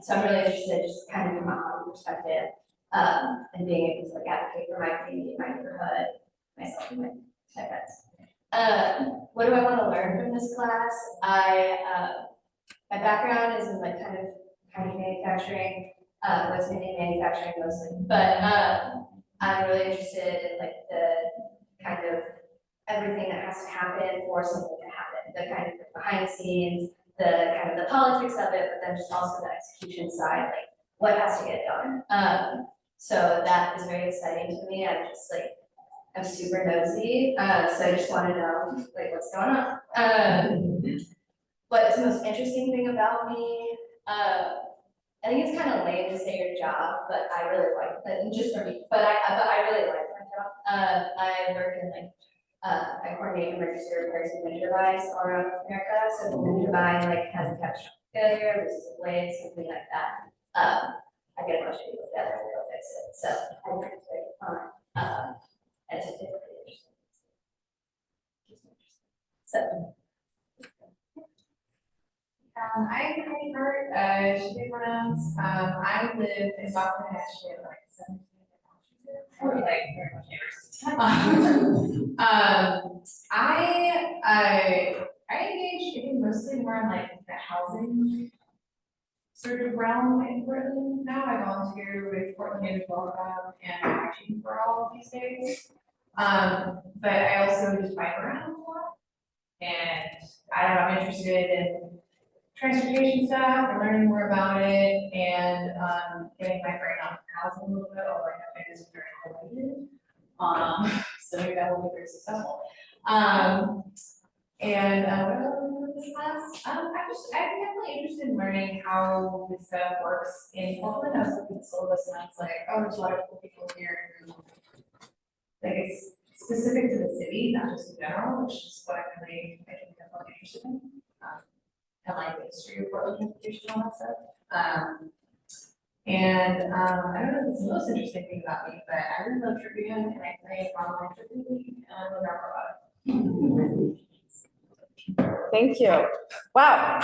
[SPEAKER 15] So I'm really interested, just kind of from a hobby perspective, and being able to like advocate for my community, my neighborhood, myself, and my friends. What do I want to learn from this class? My background is in like kind of manufacturing, was in manufacturing mostly, but I'm really interested in like the kind of everything that has to happen for something to happen, the kind of behind the scenes, the kind of the politics of it, but then just also the execution side, like what has to get done. So that is very exciting to me. I'm super nosy, so I just want to know like what's going on. What is the most interesting thing about me? I think it's kind of lame to say your job, but I really like that, just for me. But I really like my job. I work in like I coordinate emergency repairs and winter buys all around America. So if a winter buy like has a catastrophic failure, loses a blade, something like that. I get a bunch of people together and we'll fix it. So I think it's very fun. And it's just really interesting. So.
[SPEAKER 21] I'm Heidi Hart, she pronouns. I live in Boston, actually, like 17 like very much neighbors. I engage, I think, mostly more in like the housing sort of realm in Portland now. I volunteer with Portland Neighbors Welcome and Hygiene for All these days. But I also just bike around a lot. And I don't know, I'm interested in transportation stuff, and learning more about it, and getting my brain off housing a little bit, although I know it is very related. So maybe that will be very successful. And what else with this class? I'm definitely interested in learning how this stuff works in Portland. I was looking at the syllabus and I was like, oh, there's a lot of cool people here. Like it's specific to the city, not just in general, which is what I think I'm definitely interested in. And like the history of Portland transportation and all that stuff. I don't know if it's the most interesting thing about me, but I really love trivia and I play online trivia league and I love more about it.
[SPEAKER 2] Thank you. Wow.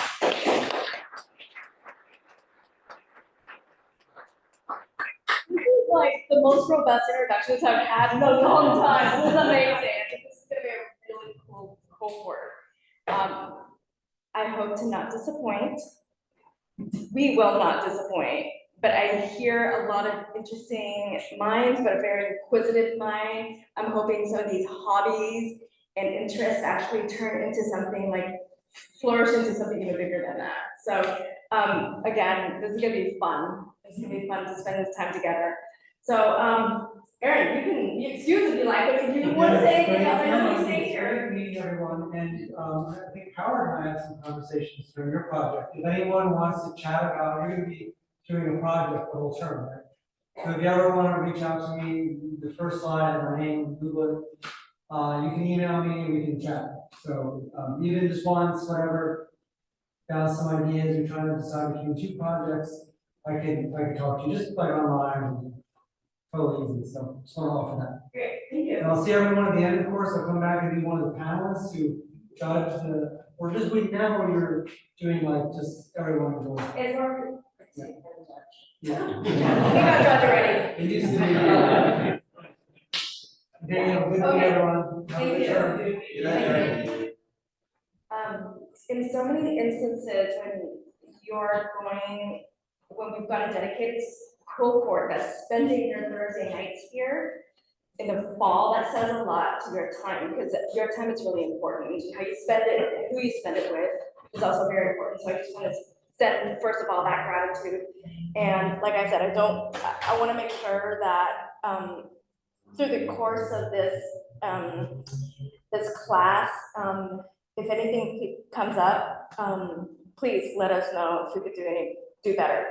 [SPEAKER 2] This is like the most robust introductions I've had in a long time. This is amazing. I think this is gonna be a really cool cohort. I hope to not disappoint. We will not disappoint, but I hear a lot of interesting minds, but a very inquisitive mind. I'm hoping some of these hobbies and interests actually turn into something like flourish into something even bigger than that. So again, this is gonna be fun. It's gonna be fun to spend this time together. So Aaron, you excuse if you like, but if you want to say anything else, I know you stay here.
[SPEAKER 3] Great meeting everyone, and I think Howard and I had some conversations during your project. If anyone wants to chat about, you're gonna be doing a project the whole term, right? So if you ever want to reach out to me, the first slide has my name, Google it. You can email me and we can chat. So even just once, whatever, bounce some ideas, you're trying to decide between two projects, I can talk to you just like online. Totally easy, so just want to offer that.
[SPEAKER 21] Great, thank you.
[SPEAKER 3] And I'll see everyone at the end of the course. I'll come back and be one of the panelists to judge the, or just wait now when you're doing like just everyone enjoys.
[SPEAKER 21] It's more.
[SPEAKER 3] Yeah.
[SPEAKER 21] We got judge already.
[SPEAKER 3] It used to be. Daniel, good to meet everyone.
[SPEAKER 21] Thank you.
[SPEAKER 3] Thank you.
[SPEAKER 2] In so many instances, when we've got a dedicated cohort that's spending their Thursday nights here in the fall, that says a lot to your time, because your time is really important. How you spend it and who you spend it with is also very important. So I just want to send, first of all, that gratitude. And like I said, I want to make sure that through the course of this class, if anything comes up, please let us know if we could do better.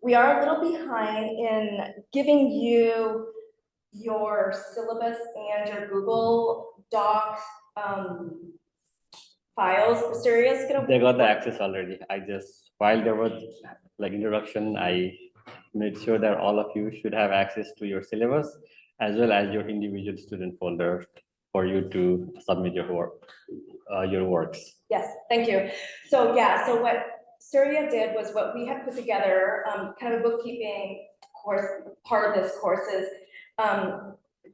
[SPEAKER 2] We are a little behind in giving you your syllabus and your Google Docs files. Serious?
[SPEAKER 5] They got the access already. While there was like introduction, I made sure that all of you should have access to your syllabus as well as your individual student folder for you to submit your works.
[SPEAKER 2] Yes, thank you. So yeah, so what Surya did was what we had put together, kind of a bookkeeping course, part of this course is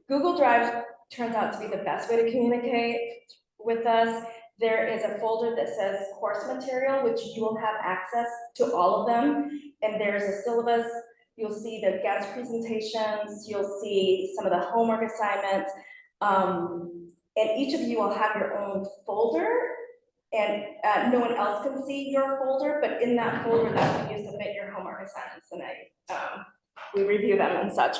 [SPEAKER 2] Google Drive turns out to be the best way to communicate with us. There is a folder that says course material, which you will have access to all of them. And there's a syllabus. You'll see the guest presentations. You'll see some of the homework assignments. And each of you will have your own folder, and no one else can see your folder, but in that folder, that's when you submit your homework assignments, and we review them and such.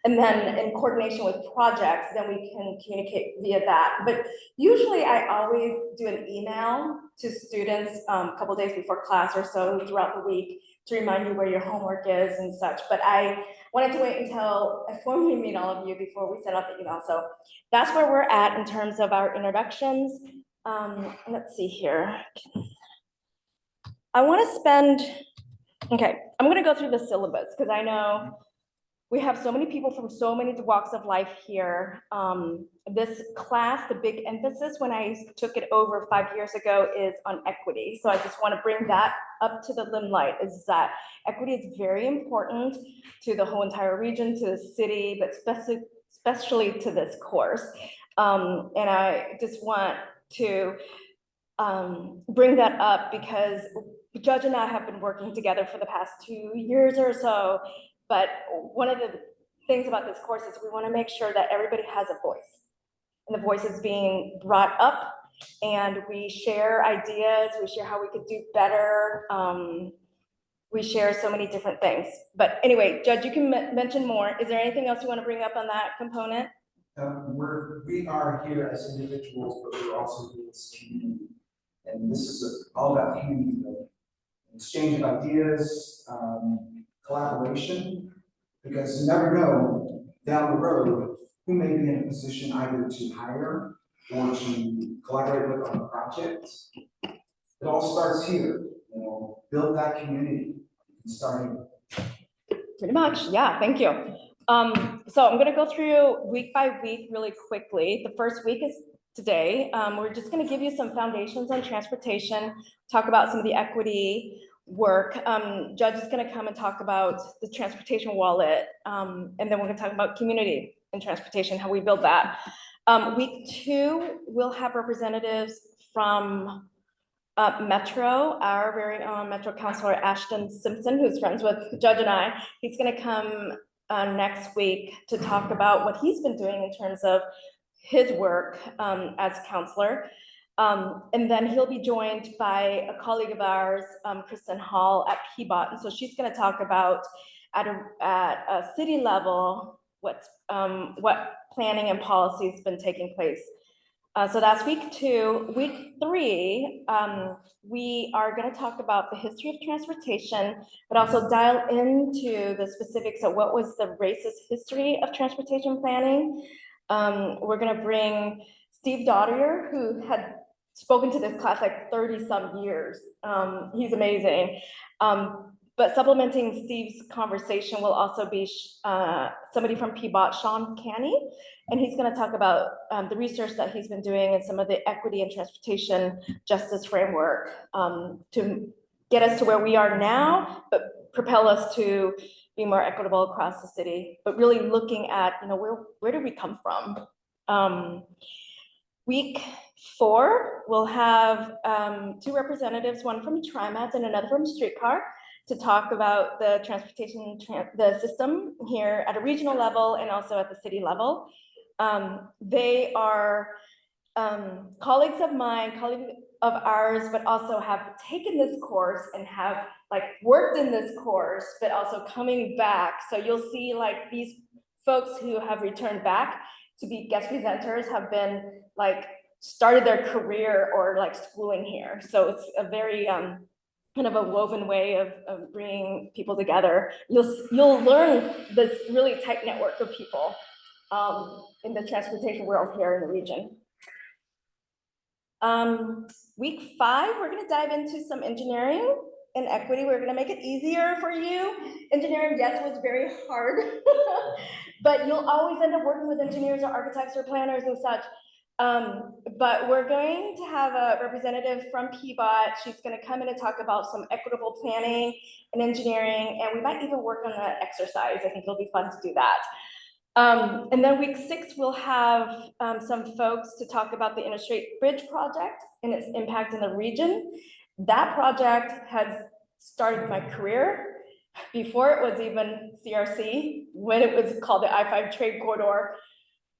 [SPEAKER 2] And then in coordination with projects, then we can communicate via that. But usually I always do an email to students a couple days before class or so throughout the week to remind you where your homework is and such. But I wanted to wait until I formally meet all of you before we send out the email. So that's where we're at in terms of our introductions. Let's see here. I want to spend, okay, I'm going to go through the syllabus because I know we have so many people from so many walks of life here. This class, the big emphasis when I took it over 5 years ago is on equity. So I just want to bring that up to the limelight, is that equity is very important to the whole entire region, to the city, but especially to this course. And I just want to bring that up because Judge and I have been working together for the past 2 years or so. But one of the things about this course is we want to make sure that everybody has a voice, and the voice is being brought up, and we share ideas, we share how we could do better. We share so many different things. But anyway, Judge, you can mention more. Is there anything else you want to bring up on that component?
[SPEAKER 4] We are here as individuals, but we're also here as community. And this is all about community, exchange of ideas, collaboration, because you never know down the road who may be in a position either to hire or to collaborate with on a project. It all starts here, build that community and start here.
[SPEAKER 2] Pretty much, yeah, thank you. So I'm gonna go through week by week really quickly. The first week is today. We're just gonna give you some foundations on transportation, talk about some of the equity work. Judge is gonna come and talk about the transportation wallet, and then we're gonna talk about community and transportation, how we build that. Week 2, we'll have representatives from Metro, our very own Metro Councilor Ashton Simpson, who's friends with Judge and I. He's gonna come next week to talk about what he's been doing in terms of his work as counselor. And then he'll be joined by a colleague of ours, Kristen Hall at PBOT. And so she's gonna talk about at a city level, what planning and policy has been taking place. So that's week 2. Week 3, we are going to talk about the history of transportation, but also dial into the specifics of what was the racist history of transportation planning. We're going to bring Steve Dottier, who had spoken to this class like 30-some years. He's amazing. But supplementing Steve's conversation will also be somebody from PBOT, Sean Canny, and he's going to talk about the research that he's been doing and some of the equity and transportation justice framework to get us to where we are now, but propel us to be more equitable across the city, but really looking at, where did we come from? Week 4, we'll have 2 representatives, one from TriMet and another from Streetcar, to talk about the transportation, the system here at a regional level and also at the city level. They are colleagues of mine, colleagues of ours, but also have taken this course and have worked in this course, but also coming back. So you'll see these folks who have returned back to be guest presenters have been started their career or schooling here. So it's a very kind of a woven way of bringing people together. You'll learn this really tight network of people in the transportation world here in the region. Week 5, we're going to dive into some engineering and equity. We're going to make it easier for you. Engineering, yes, was very hard, but you'll always end up working with engineers or architects or planners and such. But we're going to have a representative from PBOT. She's going to come in and talk about some equitable planning and engineering, and we might even work on an exercise. I think it'll be fun to do that. And then week 6, we'll have some folks to talk about the Interstate Bridge project and its impact in the region. That project has started my career before it was even CRC, when it was called the I-5 Trade Corridor.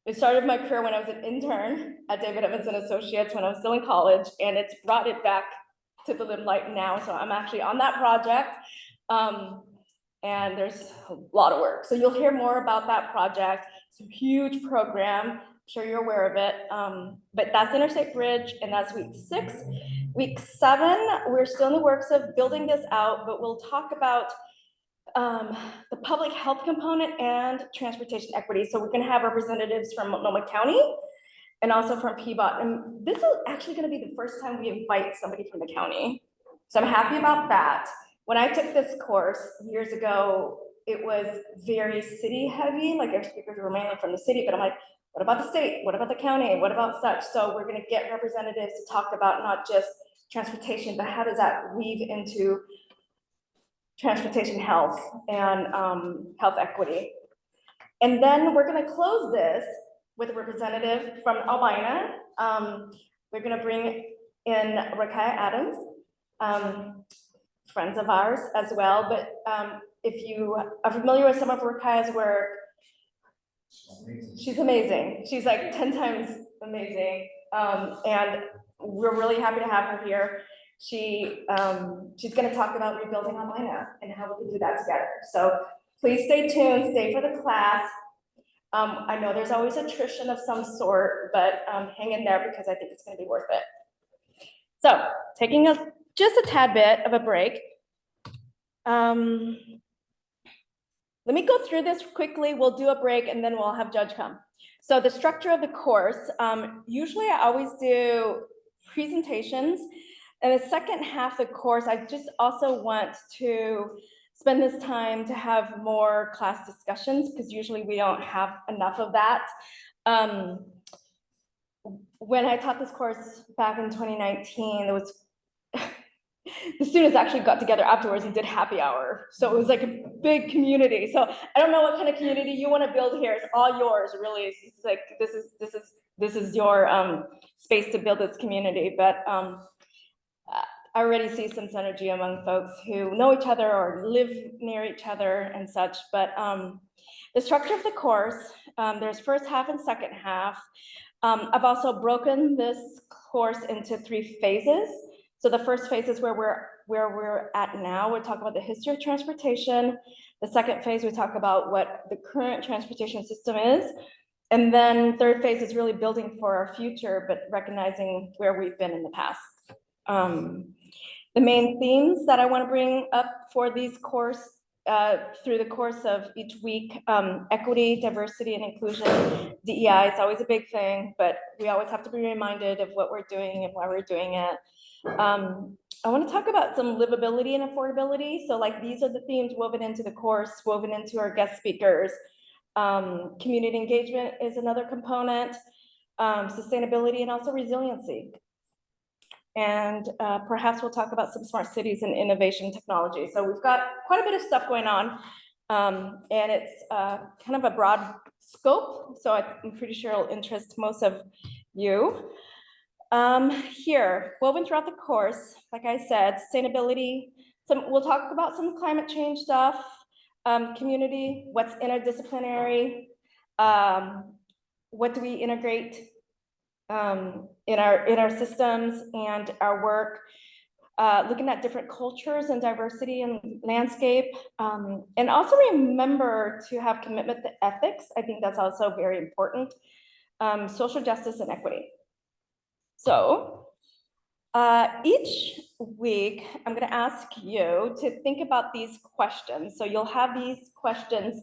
[SPEAKER 2] I started my career when I was an intern at David Evans and Associates when I was still in college, and it's brought it back to the limelight now. So I'm actually on that project. And there's a lot of work. So you'll hear more about that project. It's a huge program. I'm sure you're aware of it. But that's Interstate Bridge, and that's week 6. Week 7, we're still in the works of building this out, but we'll talk about the public health component and transportation equity. So we're gonna have representatives from Multnomah County and also from Peabody. And this is actually gonna be the first time we invite somebody from the county. So I'm happy about that. When I took this course years ago, it was very city heavy, like our speakers were mainly from the city, but I'm like, what about the state? What about the county? What about such? So we're gonna get representatives to talk about not just transportation, but how does that weave into transportation health and health equity. And then we're gonna close this with a representative from Albina. We're gonna bring in Rakaya Adams, friends of ours as well. But if you are familiar with some of Rakaya's work, she's amazing. She's like 10 times amazing. And we're really happy to have her here. She's going to talk about rebuilding Albina and how we can do that together. So please stay tuned, stay for the class. I know there's always attrition of some sort, but hang in there because I think it's going to be worth it. So taking just a tad bit of a break. Let me go through this quickly. We'll do a break and then we'll have Judge come. So the structure of the course, usually I always do presentations. And the second half of the course, I just also want to spend this time to have more class discussions because usually we don't have enough of that. When I taught this course back in 2019, there was the students actually got together afterwards and did happy hour. So it was like a big community. So I don't know what kind of community you want to build here. It's all yours, really. It's like this is your space to build this community. But I already see some synergy among folks who know each other or live near each other and such. But the structure of the course, there's first half and second half. I've also broken this course into 3 phases. So the first phase is where we're at now. We're talking about the history of transportation. The second phase, we talk about what the current transportation system is. And then third phase is really building for our future, but recognizing where we've been in the past. The main themes that I want to bring up for these course through the course of each week, equity, diversity, and inclusion. DEI is always a big thing, but we always have to be reminded of what we're doing and why we're doing it. I want to talk about some livability and affordability. So like these are the themes woven into the course, woven into our guest speakers. Community engagement is another component, sustainability and also resiliency. And perhaps we'll talk about some smart cities and innovation technology. So we've got quite a bit of stuff going on, and it's kind of a broad scope. So I'm pretty sure it'll interest most of you. Here, woven throughout the course, like I said, sustainability. We'll talk about some climate change stuff, community, what's interdisciplinary, what do we integrate in our systems and our work, looking at different cultures and diversity and landscape, and also remember to have commitment to ethics. I think that's also very important. Social justice and equity. So each week, I'm going to ask you to think about these questions. So you'll have these questions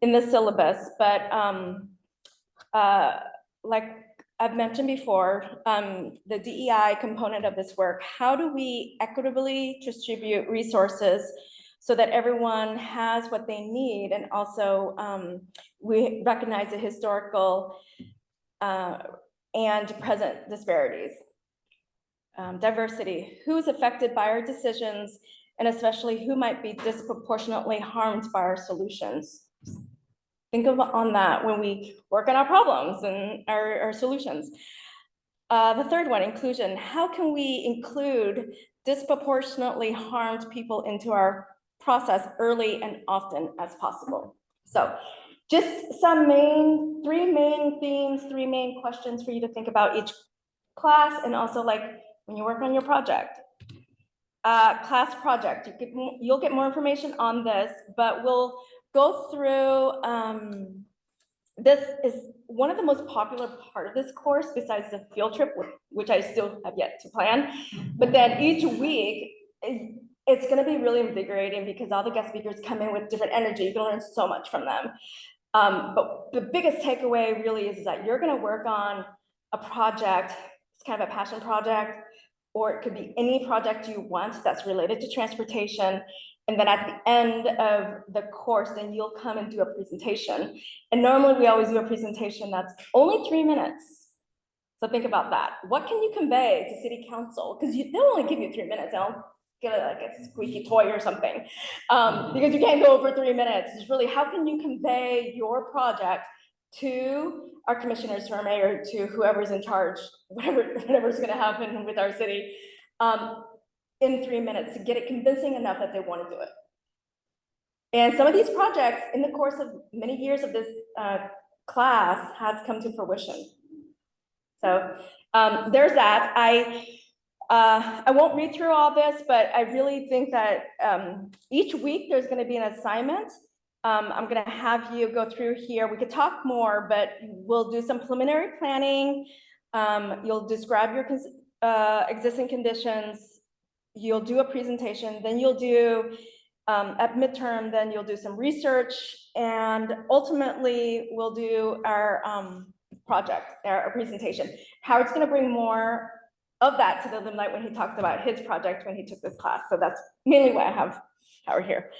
[SPEAKER 2] in the syllabus, but like I've mentioned before, the DEI component of this work, how do we equitably distribute resources so that everyone has what they need, and also we recognize the historical and present disparities. Diversity, who's affected by our decisions, and especially who might be disproportionately harmed by our solutions. Think on that when we work on our problems and our solutions. The third one, inclusion. How can we include disproportionately harmed people into our process early and often as possible? So just three main themes, three main questions for you to think about each class, and also like when you work on your project. Class project, you'll get more information on this, but we'll go through, this is one of the most popular part of this course besides the field trip, which I still have yet to plan. But then each week, it's gonna be really invigorating because all the guest speakers come in with different energy. You can learn so much from them. But the biggest takeaway really is that you're gonna work on a project, it's kind of a passion project, or it could be any project you want that's related to transportation. And then at the end of the course, then you'll come and do a presentation. And normally we always do a presentation that's only 3 minutes. So think about that. What can you convey to city council? Because they'll only give you 3 minutes. They'll get like a squeaky toy or something. Because you can't go over 3 minutes. It's really, how can you convey your project to our commissioners, to our mayor, to whoever's in charge, whatever's gonna happen with our city, in 3 minutes, to get it convincing enough that they want to do it. And some of these projects in the course of many years of this class has come to fruition. So there's that. I won't read through all this, but I really think that each week there's going to be an assignment. I'm going to have you go through here. We could talk more, but we'll do some preliminary planning. You'll describe your existing conditions. You'll do a presentation, then you'll do, at midterm, then you'll do some research, and ultimately we'll do our project, our presentation. Howard's gonna bring more of that to the limelight when he talks about his project when he took this class. So that's mainly why I have Howard here.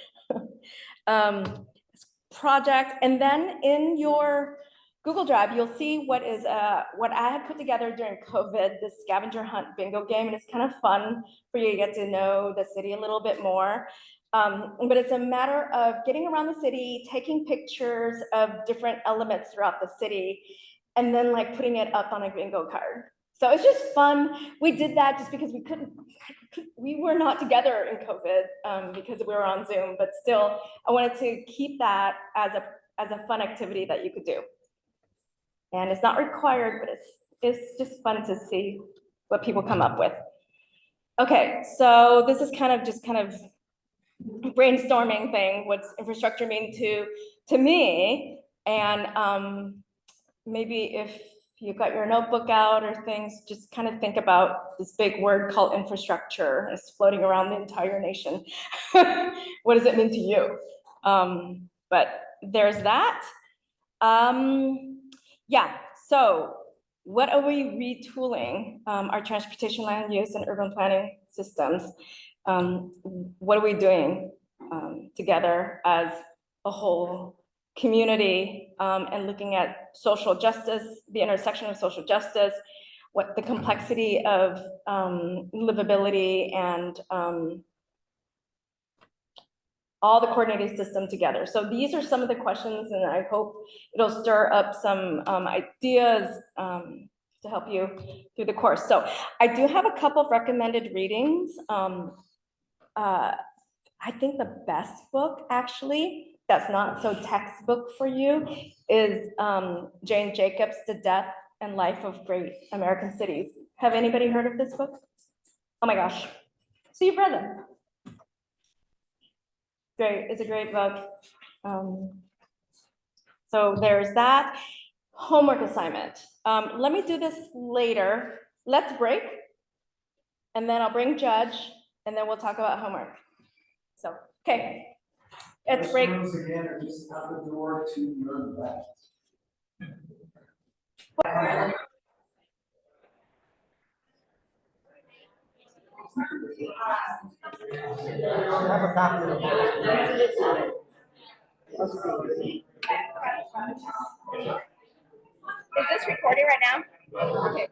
[SPEAKER 2] Project, and then in your Google Drive, you'll see what I had put together during COVID, this scavenger hunt bingo game, and it's kind of fun for you to get to know the city a little bit more. But it's a matter of getting around the city, taking pictures of different elements throughout the city, and then like putting it up on a bingo card. So it's just fun. We did that just because we were not together in COVID because we were on Zoom, but still, I wanted to keep that as a fun activity that you could do. And it's not required, but it's just fun to see what people come up with. Okay, so this is kind of brainstorming thing. What's infrastructure mean to me? And maybe if you've got your notebook out or things, just kind of think about this big word called infrastructure. It's floating around the entire nation. What does it mean to you? But there's that. Yeah, so what are we retooling our transportation, land use, and urban planning systems? What are we doing together as a whole community, and looking at social justice, the intersection of social justice, what the complexity of livability, and all the coordinated system together. So these are some of the questions, and I hope it'll stir up some ideas to help you through the course. So I do have a couple of recommended readings. I think the best book, actually, that's not so textbook for you, is Jane Jacobs' The Death and Life of Great American Cities. Have anybody heard of this book? Oh my gosh. So you've read them. Great, it's a great book. So there's that. Homework assignment. Let me do this later. Let's break, and then I'll bring Judge, and then we'll talk about homework. So, okay, let's break.
[SPEAKER 4] Rooms again are just out the door to your left. I have a copy of the book.
[SPEAKER 2] Is this recording right now? Okay.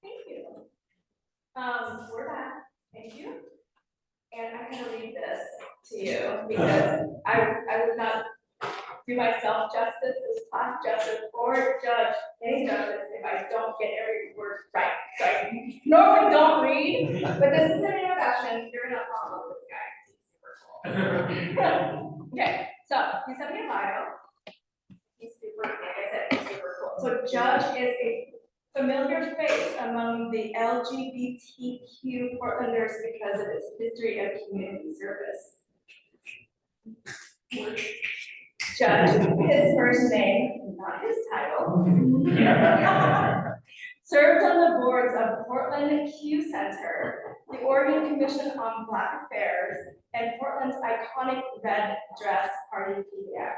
[SPEAKER 2] Thank you. We're back. Thank you. And I'm gonna read this to you because I would not do myself justice this class justice or judge any justice if I don't get every word right. So I normally don't read, but this is an introduction. You're gonna follow this guy. He's super cool. Okay, so he sent me a bio. He's super, like I said, he's super cool. So judge is a familiar face among the LGBTQ Portlanders because of its history of community service. Judge, his first name, not his title, served on the boards of Portland Q Center, the Oregon Commission on Black Affairs, and Portland's iconic red dress party PBX.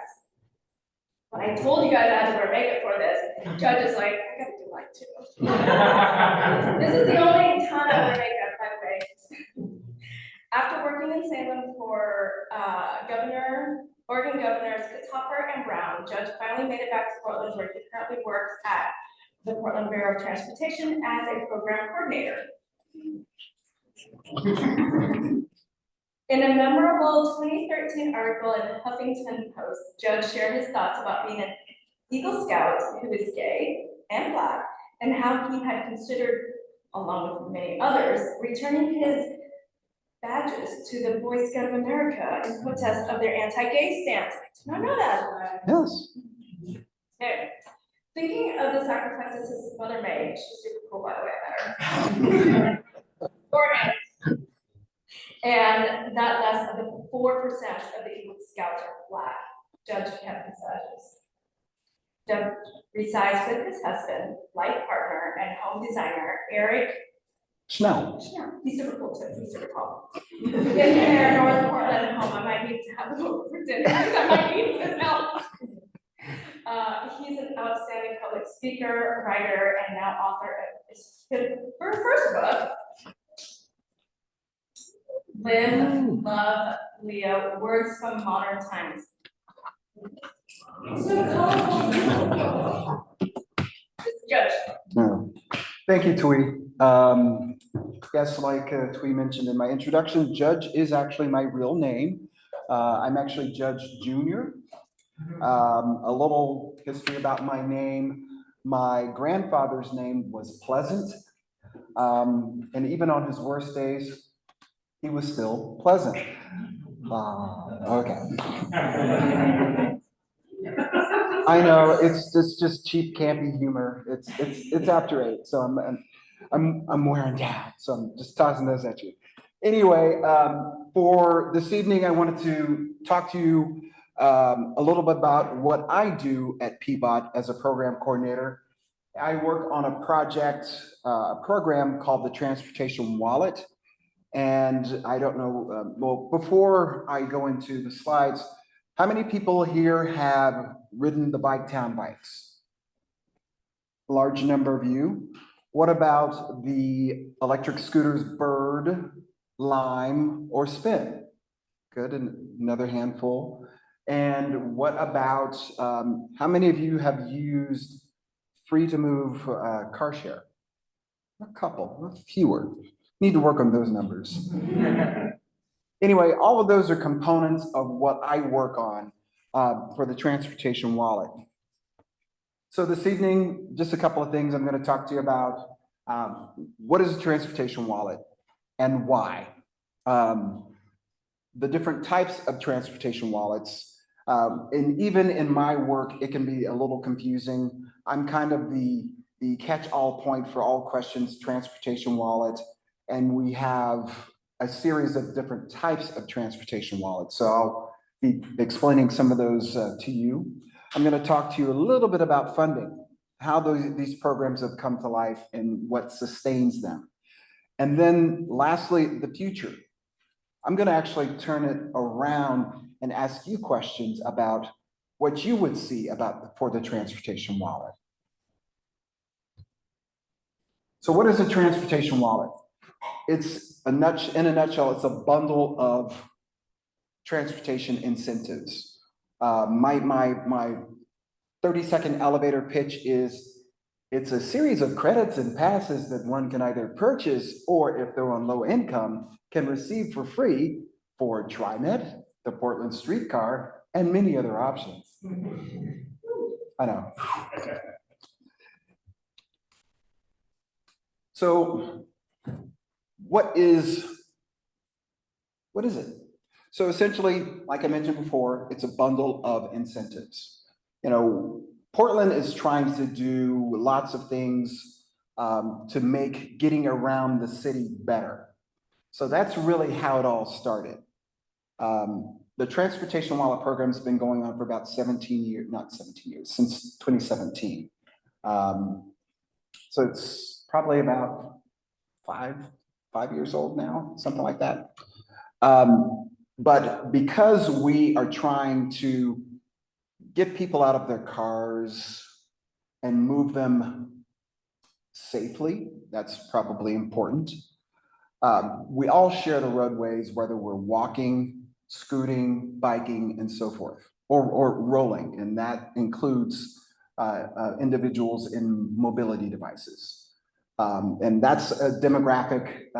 [SPEAKER 2] When I told you guys I had to wear makeup for this, Judge is like, I gotta do mine too. This is the only time I wear makeup, by the way. After working in Salem for Oregon Governors Hopper and Brown, Judge finally made it back to Portland, where he currently works at the Portland Bureau of Transportation as a program coordinator. In a memorable 2013 article in the Huffington Post, Judge shared his thoughts about being an Eagle Scout who is gay and Black, and how he had considered, along with many others, returning his badges to the Boy Scout of America in protest of their anti-gay stance. I did not know that.
[SPEAKER 4] Yes.
[SPEAKER 2] Okay. Thinking of the sacrifices his mother made, she's super cool, by the way, I met her. And that less than 4% of the Eagle Scouts are Black. Judge kept his badges. Judge resides with his husband, life partner, and home designer, Eric
[SPEAKER 4] Schnell.
[SPEAKER 2] He's super cool too. He's super tall. In their North Portland home, I might need to have them over for dinner because I might need his help. He's an outstanding public speaker, writer, and now author of his first book, Live, Love, Leo, Words from Modern Times. So colorful. Judge.
[SPEAKER 4] No. Thank you, Thuy. Yes, like Thuy mentioned in my introduction, Judge is actually my real name. I'm actually Judge Junior. A little history about my name. My grandfather's name was Pleasant. And even on his worst days, he was still pleasant. Okay. I know it's just cheap, campy humor. It's after 8, so I'm wearing down. So I'm just tossing those at you. Anyway, for this evening, I wanted to talk to you a little bit about what I do at PBOT as a program coordinator. I work on a program called the Transportation Wallet. And I don't know, well, before I go into the slides, how many people here have ridden the Bike Town bikes? Large number of you. What about the electric scooters Bird, Lime, or Spin? Good, and another handful. And what about, how many of you have used free to move car share? A couple, fewer. Need to work on those numbers. Anyway, all of those are components of what I work on for the Transportation Wallet. So this evening, just a couple of things I'm going to talk to you about. What is a Transportation Wallet and why? The different types of transportation wallets. And even in my work, it can be a little confusing. I'm kind of the catch-all point for all questions, transportation wallet. And we have a series of different types of transportation wallets. So I'll be explaining some of those to you. I'm going to talk to you a little bit about funding, how these programs have come to life and what sustains them. And then lastly, the future. I'm going to actually turn it around and ask you questions about what you would see for the transportation wallet. So what is a transportation wallet? It's in a nutshell, it's a bundle of transportation incentives. My 30-second elevator pitch is, it's a series of credits and passes that one can either purchase or, if they're on low income, can receive for free for TriMet, the Portland streetcar, and many other options. I know. So what is it? So essentially, like I mentioned before, it's a bundle of incentives. You know, Portland is trying to do lots of things to make getting around the city better. So that's really how it all started. The Transportation Wallet program has been going on for about 17 years, not 17 years, since 2017. So it's probably about five years old now, something like that. But because we are trying to get people out of their cars and move them safely, that's probably important. We all share the roadways, whether we're walking, scooting, biking, and so forth, or rolling, and that includes individuals in mobility devices. And that's a demographic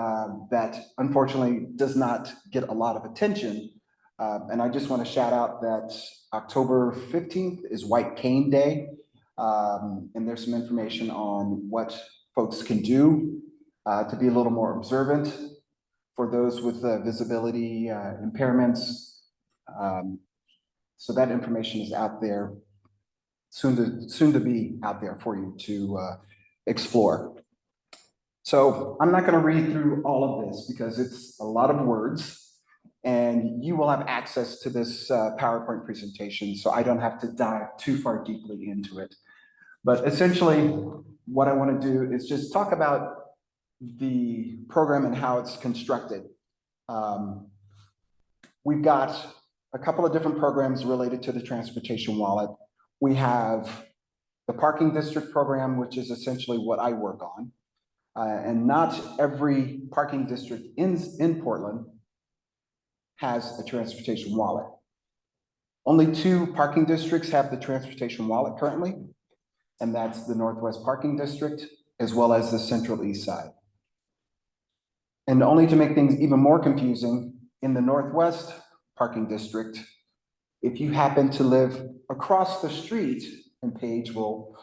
[SPEAKER 4] that unfortunately does not get a lot of attention. And I just want to shout out that October 15th is White Cane Day. And there's some information on what folks can do to be a little more observant for those with visibility impairments. So that information is out there, soon to be out there for you to explore. So I'm not going to read through all of this because it's a lot of words, and you will have access to this PowerPoint presentation, so I don't have to dive too far deeply into it. But essentially, what I want to do is just talk about the program and how it's constructed. We've got a couple of different programs related to the Transportation Wallet. We have the Parking District program, which is essentially what I work on. And not every parking district in Portland has a transportation wallet. Only 2 parking districts have the transportation wallet currently, and that's the Northwest Parking District, as well as the Central East Side. And only to make things even more confusing, in the Northwest Parking District, if you happen to live across the street, and Paige will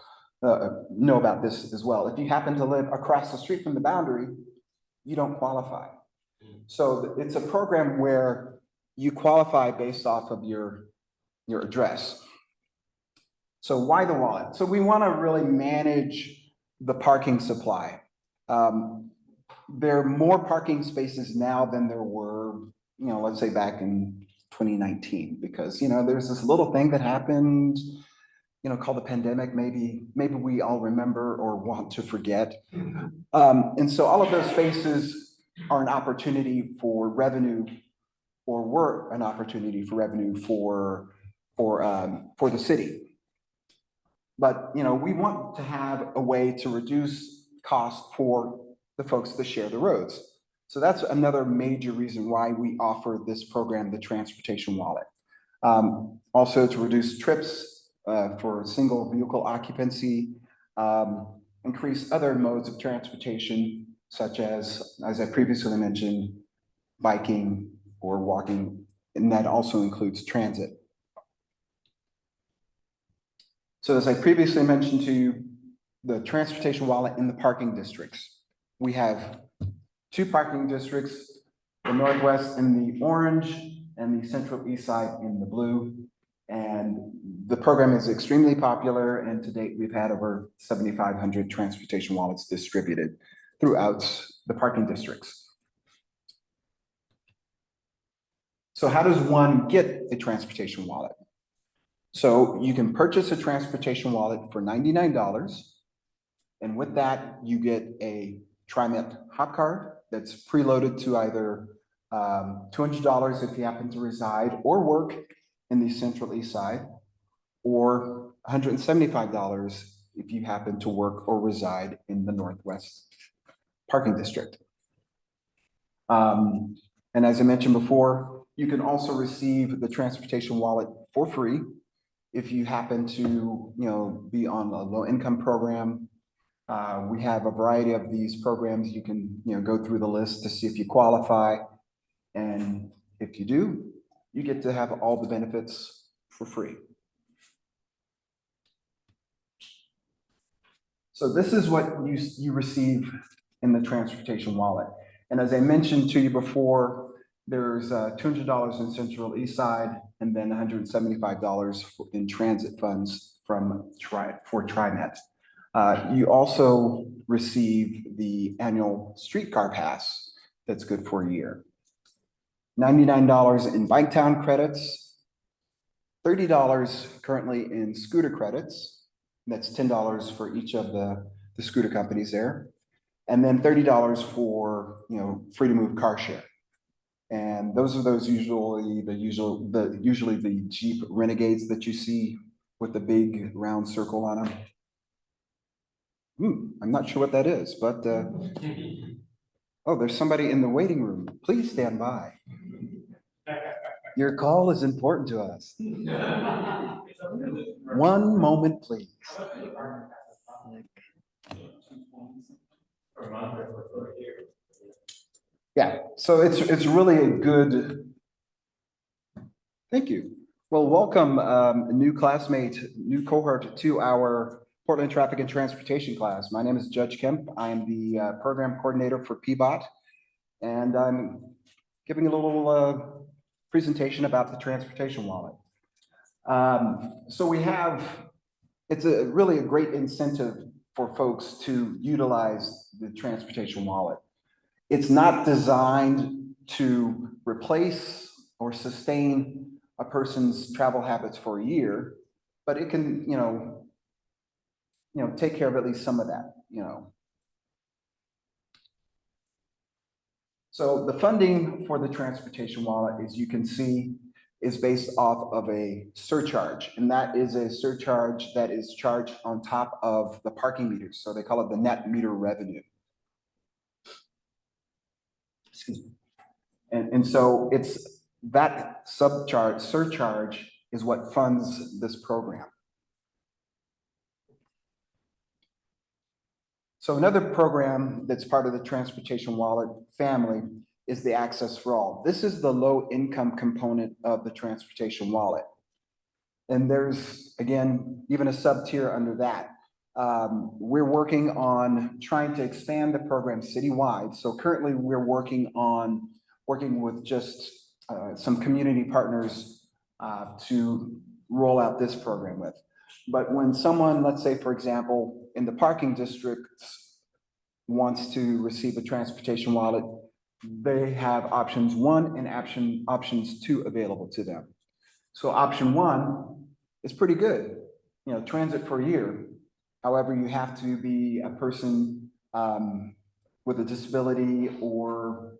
[SPEAKER 4] know about this as well. If you happen to live across the street from the boundary, you don't qualify. So it's a program where you qualify based off of your address. So why the wallet? So we want to really manage the parking supply. There are more parking spaces now than there were, let's say back in 2019, because, there's this little thing that happened, called the pandemic. Maybe we all remember or want to forget. And so all of those spaces are an opportunity for revenue, or were an opportunity for revenue for the city. But, we want to have a way to reduce costs for the folks that share the roads. So that's another major reason why we offer this program, the Transportation Wallet. Also to reduce trips for single vehicle occupancy, increase other modes of transportation, such as I previously mentioned, biking or walking, and that also includes transit. So as I previously mentioned to you, the Transportation Wallet in the parking districts. We have 2 parking districts, the Northwest in the orange and the Central East Side in the blue. And the program is extremely popular, and to date, we've had over 7,500 transportation wallets distributed throughout the parking districts. So how does one get a transportation wallet? So you can purchase a transportation wallet for $99, and with that, you get a TriMet hop card that's preloaded to either $200 if you happen to reside or work in the Central East Side, or $175 if you happen to work or reside in the Northwest Parking District. And as I mentioned before, you can also receive the Transportation Wallet for free if you happen to be on a low-income program. We have a variety of these programs. You can go through the list to see if you qualify, and if you do, you get to have all the benefits for free. So this is what you receive in the transportation wallet. And as I mentioned to you before, there's $200 in Central East Side and then $175 in transit funds for TriMet. You also receive the annual streetcar pass that's good for a year. $99 in Biketown credits, $30 currently in scooter credits. That's $10 for each of the scooter companies there. And then $30 for, free to move car share. And those are usually the Jeep Renegades that you see with the big round circle on them. I'm not sure what that is, but oh, there's somebody in the waiting room. Please stand by. Your call is important to us. One moment, please. Yeah, so it's really a good, thank you. Well, welcome, new classmate, new cohort to our Portland Traffic and Transportation class. My name is Judge Kemp. I am the program coordinator for PBOT, and I'm giving a little presentation about the transportation wallet. So it's really a great incentive for folks to utilize the transportation wallet. It's not designed to replace or sustain a person's travel habits for a year, but it can, take care of at least some of that, So the funding for the transportation wallet, as you can see, is based off of a surcharge, and that is a surcharge that is charged on top of the parking meters. So they call it the net meter revenue. Excuse me. And so it's that surcharge is what funds this program. So another program that's part of the transportation wallet family is the Access for All. This is the low income component of the transportation wallet. And there's, again, even a sub tier under that. We're working on trying to expand the program citywide. So currently we're working with just some community partners to roll out this program with. But when someone, let's say, for example, in the parking district wants to receive a transportation wallet, they have options 1 and options 2 available to them. So option 1 is pretty good, transit for a year. However, you have to be a person with a disability or,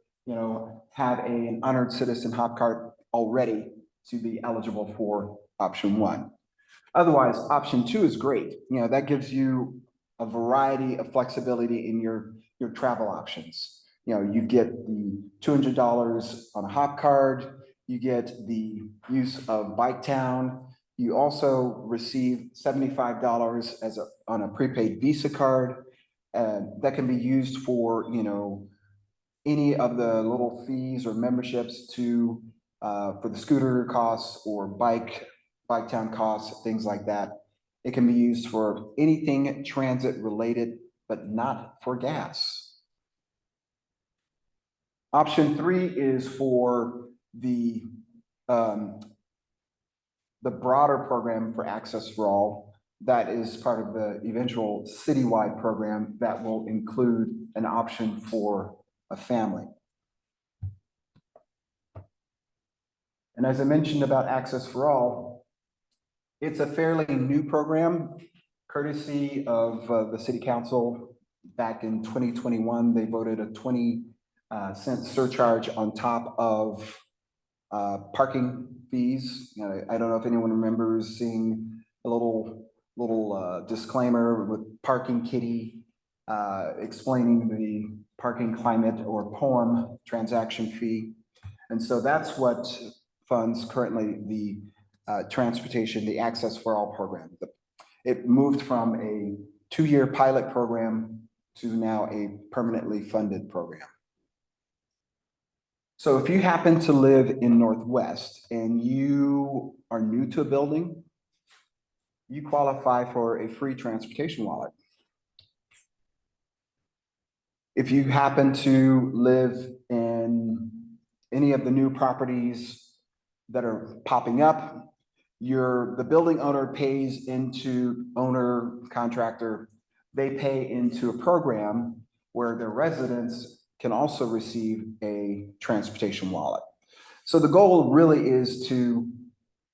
[SPEAKER 4] have an honored citizen hop card already to be eligible for option 1. Otherwise, option 2 is great. That gives you a variety of flexibility in your travel options. You get the $200 on a hop card, you get the use of Biketown, you also receive $75 on a prepaid Visa card that can be used for, any of the little fees or memberships for the scooter costs or Biketown costs, things like that. It can be used for anything transit related, but not for gas. Option 3 is for the broader program for Access for All. That is part of the eventual citywide program that will include an option for a family. And as I mentioned about Access for All, it's a fairly new program, courtesy of the City Council. Back in 2021, they voted a 20-cent surcharge on top of parking fees. I don't know if anyone remembers seeing a little disclaimer with Parking Kitty explaining the parking climate or poem transaction fee. And so that's what funds currently the transportation, the Access for All program. It moved from a 2-year pilot program to now a permanently funded program. So if you happen to live in Northwest and you are new to a building, you qualify for a free transportation wallet. If you happen to live in any of the new properties that are popping up, the building owner pays into owner contractor, they pay into a program where their residents can also receive a transportation wallet. So the goal really is to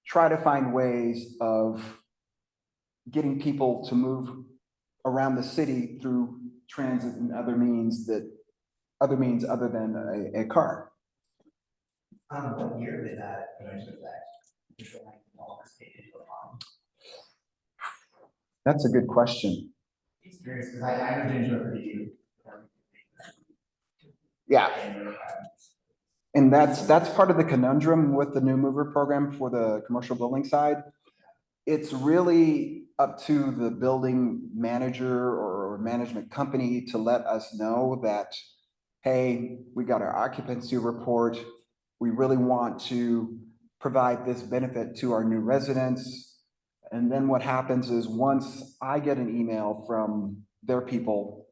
[SPEAKER 4] try to find ways of getting people to move around the city through transit and other means other than a car.
[SPEAKER 12] What year did that go into effect? Which one was paid into a bond?
[SPEAKER 4] That's a good question.
[SPEAKER 12] It's curious, because I moved into it pretty new.
[SPEAKER 4] Yeah. And that's part of the conundrum with the new mover program for the commercial building side. It's really up to the building manager or management company to let us know that, hey, we got our occupancy report. We really want to provide this benefit to our new residents. And then what happens is once I get an email from their people,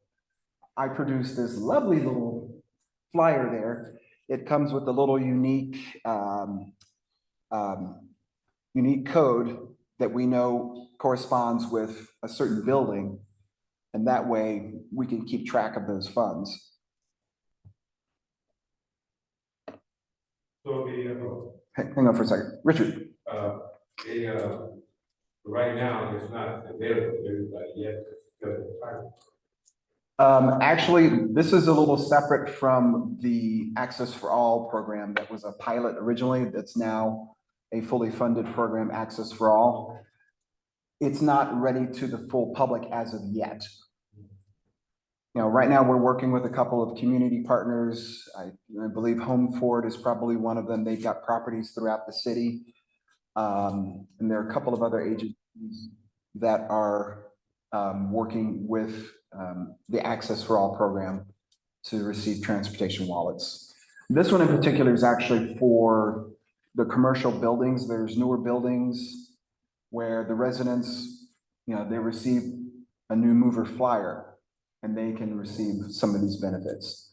[SPEAKER 4] I produce this lovely little flyer there. It comes with a little unique code that we know corresponds with a certain building. And that way we can keep track of those funds.
[SPEAKER 20] So
[SPEAKER 4] Hang on for a second. Richard.
[SPEAKER 20] Right now, it's not available to everybody yet.
[SPEAKER 4] Actually, this is a little separate from the Access for All program that was a pilot originally. That's now a fully funded program, Access for All. It's not ready to the full public as of yet. You know, right now we're working with a couple of community partners. I believe Home Ford is probably one of them. They've got properties throughout the city. And there are a couple of other agencies that are working with the Access for All program to receive transportation wallets. This one in particular is actually for the commercial buildings. There's newer buildings where the residents, you know, they receive a new mover flyer and they can receive some of these benefits.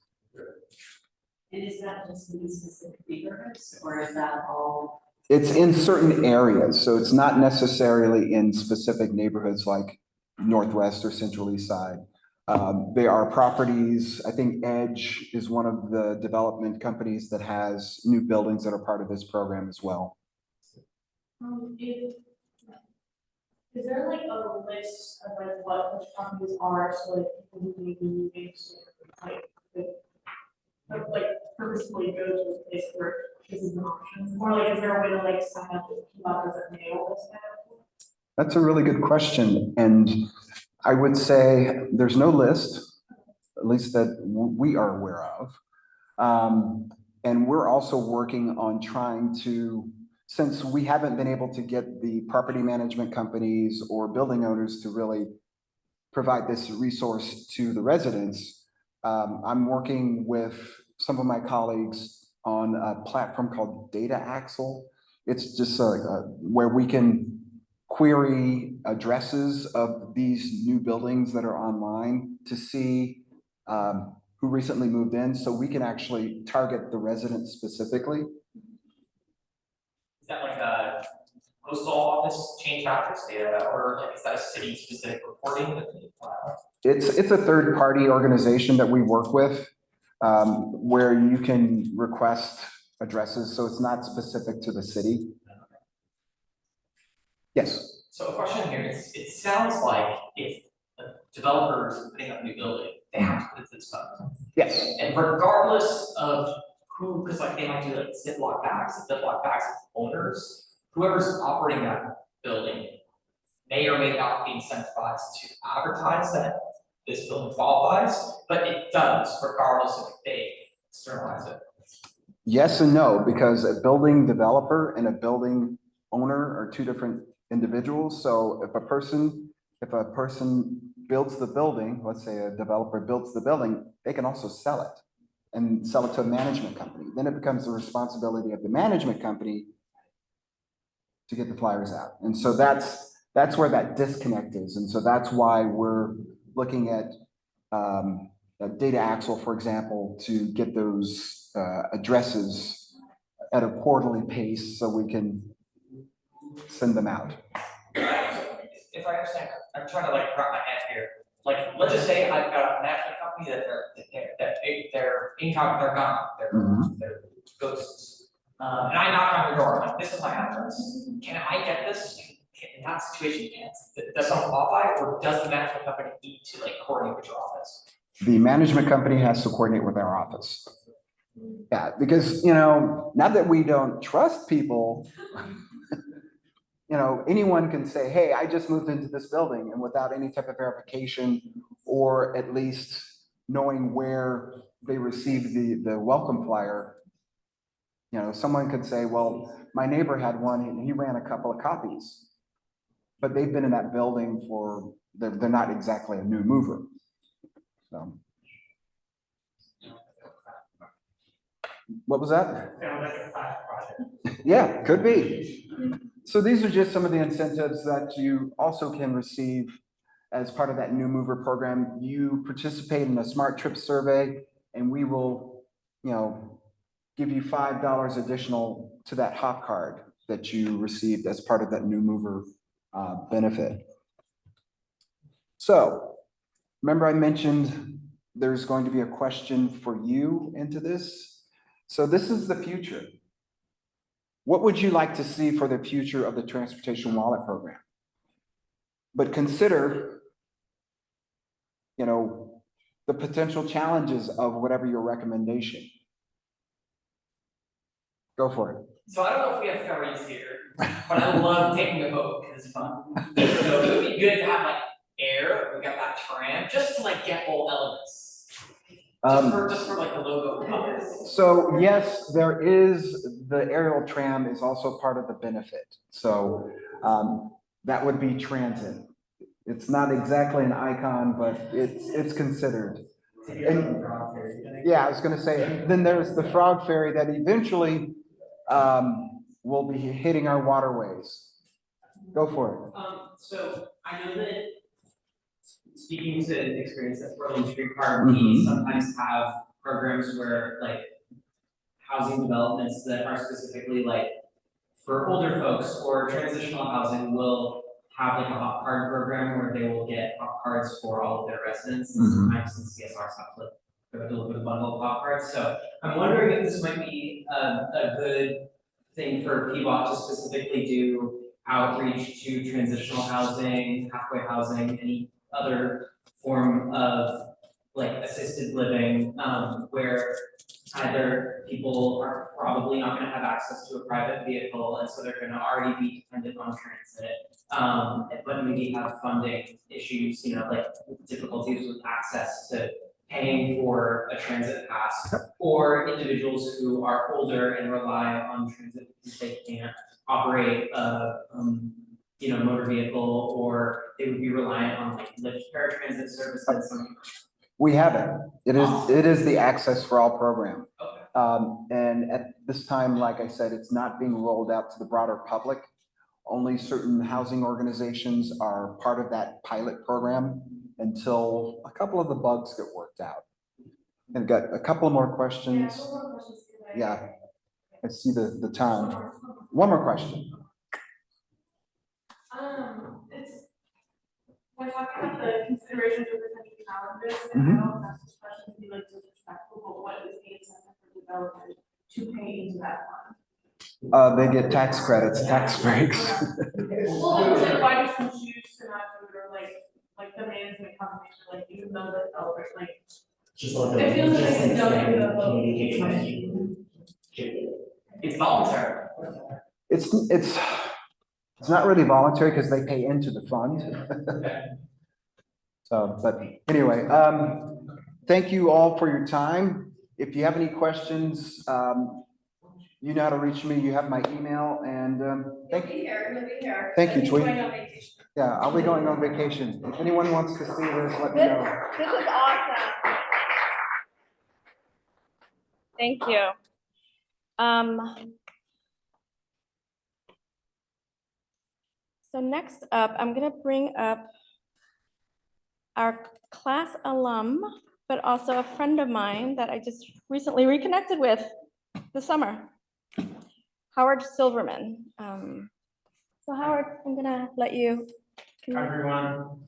[SPEAKER 10] And is that just in specific neighborhoods or is that all?
[SPEAKER 4] It's in certain areas, so it's not necessarily in specific neighborhoods like Northwest or Central East Side. There are properties, I think Edge is one of the development companies that has new buildings that are part of this program as well.
[SPEAKER 14] Is there like a list of like what those properties are, so like people who may be moving like purposefully go to a place where this is an option? Or like, is there a way to like sign up with people as a mail list?
[SPEAKER 4] That's a really good question. And I would say there's no list, at least that we are aware of. And we're also working on trying to, since we haven't been able to get the property management companies or building owners to really provide this resource to the residents, I'm working with some of my colleagues on a platform called Data Axle. It's just where we can query addresses of these new buildings that are online to see who recently moved in, so we can actually target the residents specifically.
[SPEAKER 16] Is that like a postal office change address data, or like is that a city specific reporting that they file?
[SPEAKER 4] It's a third-party organization that we work with where you can request addresses, so it's not specific to the city. Yes.
[SPEAKER 16] So a question here is, it sounds like if a developer is putting up a new building, they have to put this up.
[SPEAKER 4] Yes.
[SPEAKER 16] And regardless of who, because like they might do like Ziploc bags of owners, whoever's operating that building may or may not be incentivized to advertise that this building qualifies, but it does regardless if they externalize it.
[SPEAKER 4] Yes and no, because a building developer and a building owner are two different individuals. So if a person builds the building, let's say a developer builds the building, they can also sell it and sell it to a management company. Then it becomes the responsibility of the management company to get the flyers out. And so that's where that disconnect is. And so that's why we're looking at data axle, for example, to get those addresses at a quarterly pace so we can send them out.
[SPEAKER 16] If I understand, I'm trying to like wrap my head here. Like, let's just say I've got a management company that their income, they're gone, they're ghosts. And I knock on your door, like, this is my address. Can I get this? In that situation, does someone qualify, or does the management company need to like coordinate with your office?
[SPEAKER 4] The management company has to coordinate with our office. Yeah, because, not that we don't trust people, anyone can say, hey, I just moved into this building, and without any type of verification, or at least knowing where they received the welcome flyer, someone could say, well, my neighbor had one and he ran a couple of copies, but they've been in that building they're not exactly a new mover. So. What was that? Yeah, could be. So these are just some of the incentives that you also can receive as part of that new mover program. You participate in a smart trip survey, and we will, give you $5 additional to that hop card that you received as part of that new mover benefit. So remember I mentioned there's going to be a question for you into this. So this is the future. What would you like to see for the future of the Transportation Wallet Program? But consider, the potential challenges of whatever your recommendation. Go for it.
[SPEAKER 16] So I don't know if we have ferries here, but I love taking a boat because it's fun. So it would be good to have like air, we got that tram, just to like get all elements. Just for like the logo colors.
[SPEAKER 4] So yes, there is, the aerial tram is also part of the benefit. So that would be transit. It's not exactly an icon, but it's considered. And, yeah, I was gonna say, and then there's the frog ferry that eventually will be hitting our waterways. Go for it.
[SPEAKER 16] So I know that, speaking to experience at Portland Streetcar, we sometimes have programs where like housing developments that are specifically like for older folks or transitional housing will have like a hop card program where they will get hop cards for all of their residents. And sometimes the CSRs have to deliver the bundle of hop cards. So I'm wondering if this might be a good thing for PBOT to specifically do outreach to transitional housing, halfway housing, any other form of like assisted living, where either people are probably not gonna have access to a private vehicle, and so they're gonna already be dependent on transit, but maybe have funding issues, like difficulties with access to paying for a transit pass, or individuals who are older and rely on transit because they can't operate a motor vehicle, or they would be reliant on like Lyft paratransit services.
[SPEAKER 4] We have it. It is the Access for All program. And at this time, like I said, it's not being rolled out to the broader public. Only certain housing organizations are part of that pilot program until a couple of the bugs get worked out. And I've got a couple more questions. Yeah, I see the time. One more question.
[SPEAKER 14] When talking about the considerations of potential challenges, and I don't have this question to be like disrespectful, but what is the incentive for development to pay into that fund?
[SPEAKER 4] They get tax credits, tax breaks.
[SPEAKER 14] Well, like, why do some choose to not do it, or like the management companies, like even though the developers, like. It feels like they don't do
[SPEAKER 16] It's voluntary.
[SPEAKER 4] It's not really voluntary because they pay into the fund. So, but anyway, thank you all for your time. If you have any questions, you know how to reach me. You have my email, and
[SPEAKER 2] You'll be here.
[SPEAKER 4] Thank you, Thuy.
[SPEAKER 2] Going on vacation.
[SPEAKER 4] Yeah, I'll be going on vacation. If anyone wants to see this, let me know.
[SPEAKER 2] This is awesome. Thank you. So next up, I'm gonna bring up our class alum but also a friend of mine that I just recently reconnected with this summer, Howard Silverman. So Howard, I'm gonna let you.
[SPEAKER 17] Hi, everyone.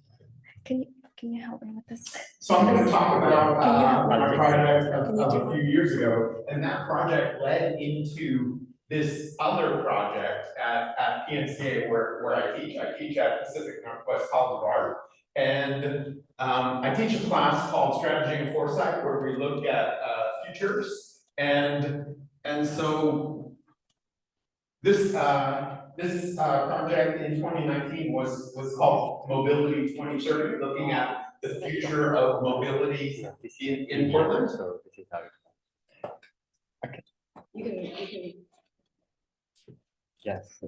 [SPEAKER 2] Can you help me with this?
[SPEAKER 17] So I'm going to talk about
[SPEAKER 2] Can you help me?
[SPEAKER 17] my project
[SPEAKER 2] Can you do
[SPEAKER 17] of a few years ago, and that project led into this other project at PNCA where I teach. I teach at Pacific Northwest College of Art, and I teach a class called Strategy and Foresight, where we look at futures, and so this project in 2019 was called Mobility 2030, looking at the future of mobility in Portland.
[SPEAKER 5] So this is how it.
[SPEAKER 2] You can.
[SPEAKER 5] Yes.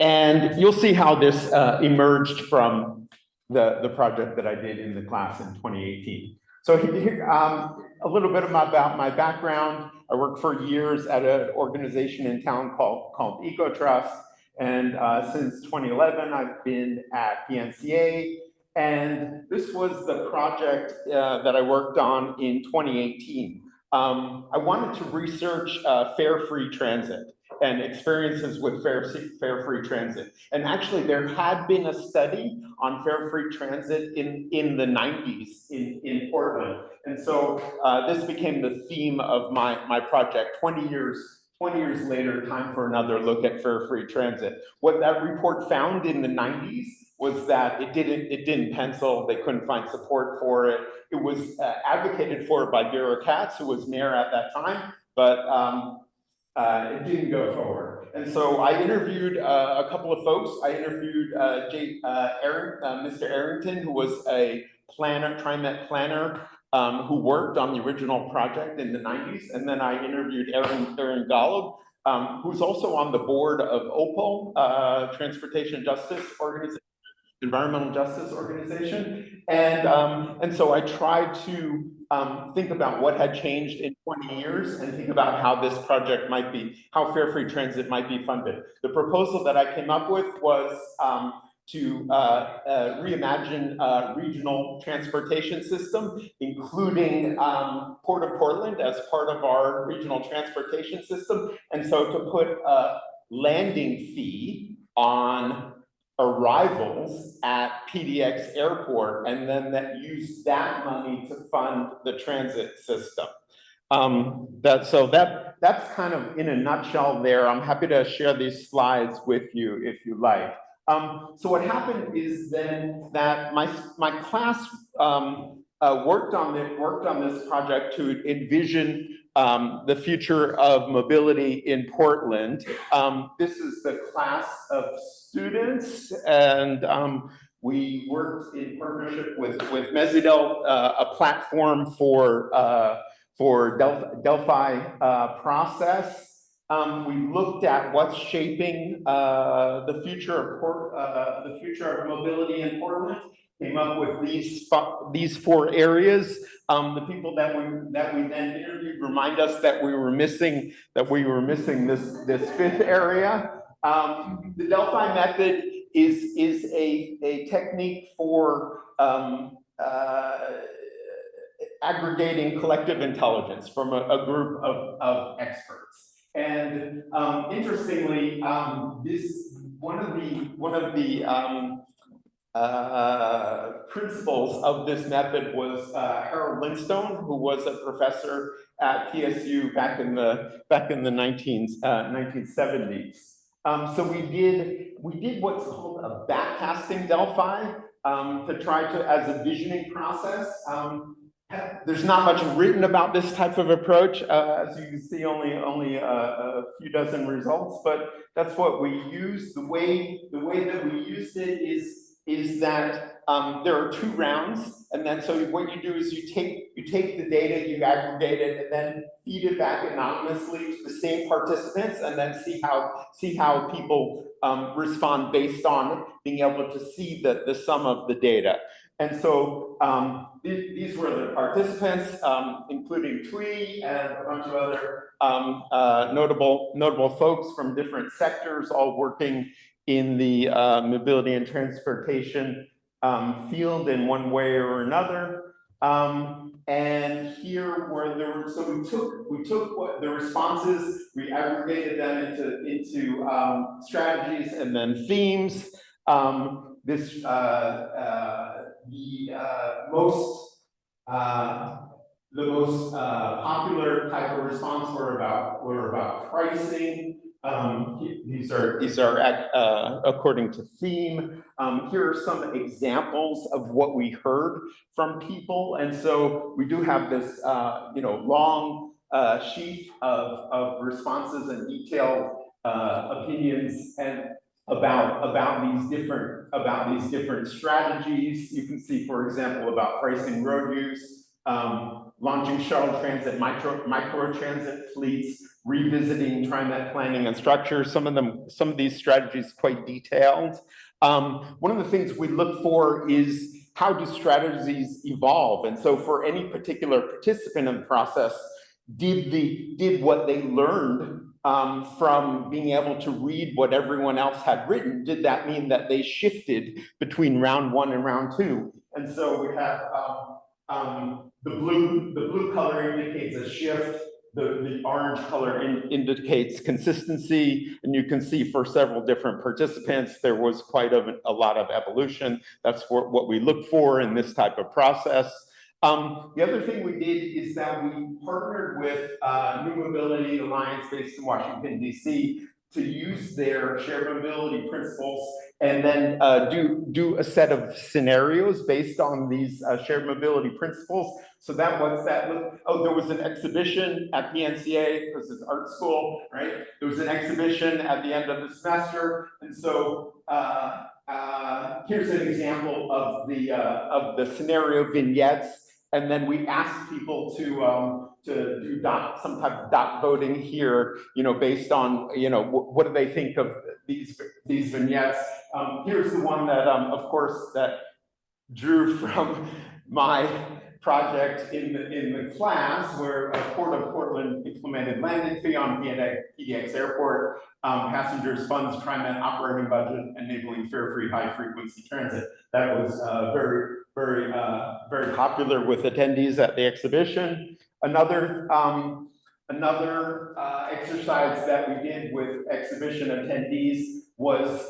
[SPEAKER 17] And you'll see how this emerged from the project that I did in the class in 2018. So here, a little bit about my background. I worked for years at an organization in town called EcoTrust. And since 2011, I've been at PNCA. And this was the project that I worked on in 2018. I wanted to research fare-free transit and experiences with fare-free transit. And actually, there had been a study on fare-free transit in the 90s in Portland. And so this became the theme of my project. 20 years later, time for another look at fare-free transit. What that report found in the 90s was that it didn't pencil, they couldn't find support for it. It was advocated for by Vera Katz, who was mayor at that time, but it didn't go forward. And so I interviewed a couple of folks. I interviewed Mr. Arrington, who was a TriMet planner who worked on the original project in the 90s. And then I interviewed Aaron Golub, who's also on the board of OPAL, Transportation Justice Organization, Environmental Justice Organization. And so I tried to think about what had changed in 20 years and think about how this project might be, how fare-free transit might be funded. The proposal that I came up with was to reimagine a regional transportation system, including Port of Portland as part of our regional transportation system. And so to put a landing fee on arrivals at PDX Airport, and then use that money to fund the transit system. That's kind of in a nutshell there. I'm happy to share these slides with you if you like. So what happened is then that my class worked on this project to envision the future of mobility in Portland. This is the class of students, and we worked in partnership with Mesidel, a platform for Delphi process. We looked at what's shaping the future of mobility in Portland. Came up with these 4 areas. The people that we then interviewed remind us that we were missing this 5th area. The Delphi method is a technique for aggregating collective intelligence from a group of experts. And interestingly, one of the principles of this method was Harold Lindstone, who was a professor at TSU back in the 1970s. So we did what's called a backcasting Delphi to try to, as a visioning process. There's not much written about this type of approach. As you can see, only a few dozen results, but that's what we used. The way that we used it is
[SPEAKER 1] is that there are 2 rounds, and then so what you do is you take the data, you aggregate it, and then feed it back anonymously to the same participants, and then see how people respond based on being able to see the sum of the data. And so these were the participants, including Thuy and a bunch of other notable folks from different sectors, all working in the mobility and transportation field in one way or another. And here were so we took what the responses, we aggregated them into strategies and then themes. The most popular type of response were about pricing. These are according to theme. Here are some examples of what we heard from people, and so we do have this long sheaf of responses and detailed opinions and about these different strategies. You can see, for example, about pricing road use, launching shuttle transit, micro transit fleets, revisiting TriMet planning and structure. Some of these strategies quite detailed. One of the things we look for is how do strategies evolve, and so for any particular participant in the process, did what they learned from being able to read what everyone else had written, did that mean that they shifted between round 1 and round 2? And so we have the blue color indicates a shift, the orange color indicates consistency, and you can see for several different participants, there was quite a lot of evolution. That's what we look for in this type of process. The other thing we did is that we partnered with New Mobility Alliance based in Washington, D.C. to use their shared mobility principles and then do a set of scenarios based on these shared mobility principles. So what's that look? Oh, there was an exhibition at the NCA, because it's art school, right? There was an exhibition at the end of the semester, and so here's an example of the scenario vignettes. And then we asked people to do some type of dot voting here, based on, what do they think of these vignettes. Here's the one that, of course, that drew from my project in the class, where Port of Portland implemented landing fee on PDX Airport. Passengers funds TriMet operating budget, enabling fare-free high-frequency transit. That was very popular with attendees at the exhibition. Another exercise that we did with exhibition attendees was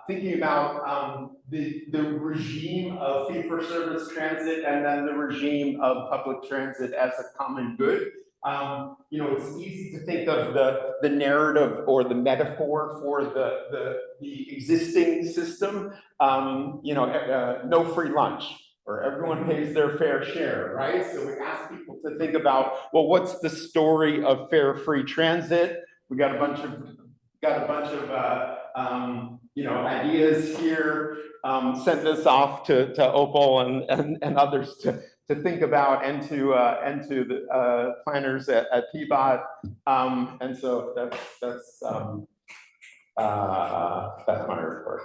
[SPEAKER 1] thinking about the regime of fee-for-service transit and then the regime of public transit as a common good. It's easy to think of the narrative or the metaphor for the existing system, no free lunch, or everyone pays their fair share, right? So we ask people to think about, well, what's the story of fare-free transit? We got a bunch of ideas here. Sent this off to Opal and others to think about, and to the planners at PBOT. And so that's my report.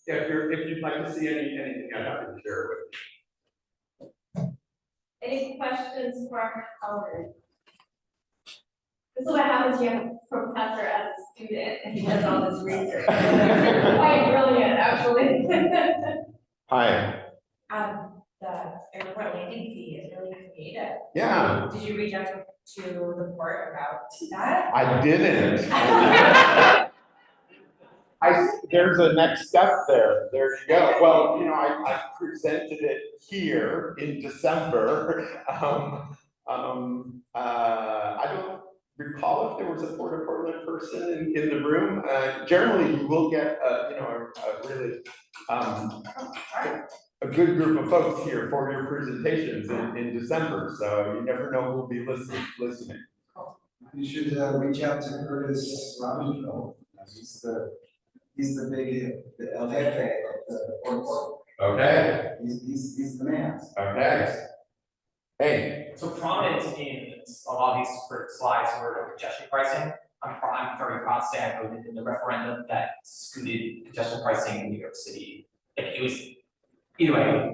[SPEAKER 1] If you'd like to see anything, I'm happy to share it with you.
[SPEAKER 8] Any questions for our colleague? This is what happens when you have a professor as a student and he does all this research. Quite brilliant, actually.
[SPEAKER 1] Hi.
[SPEAKER 8] The airport landing fee is really creative.
[SPEAKER 1] Yeah.
[SPEAKER 8] Did you reach out to the port about that?
[SPEAKER 1] I didn't. There's a next step there. There you go. Well, I presented it here in December. I don't recall if there was a Port of Portland person in the room. Generally, you will get a really a good group of folks here for your presentations in December, so you never know who'll be listening.
[SPEAKER 4] You should reach out to Curtis Robinson. He's the big, the El Jefe of the Portland.
[SPEAKER 17] Okay.
[SPEAKER 4] He's the man.
[SPEAKER 17] Okay. Hey.
[SPEAKER 16] So prominent in a lot of these slides were congestion pricing. I'm very proud to say I voted in the referendum that scooted congestion pricing in New York City. Like it was, either way.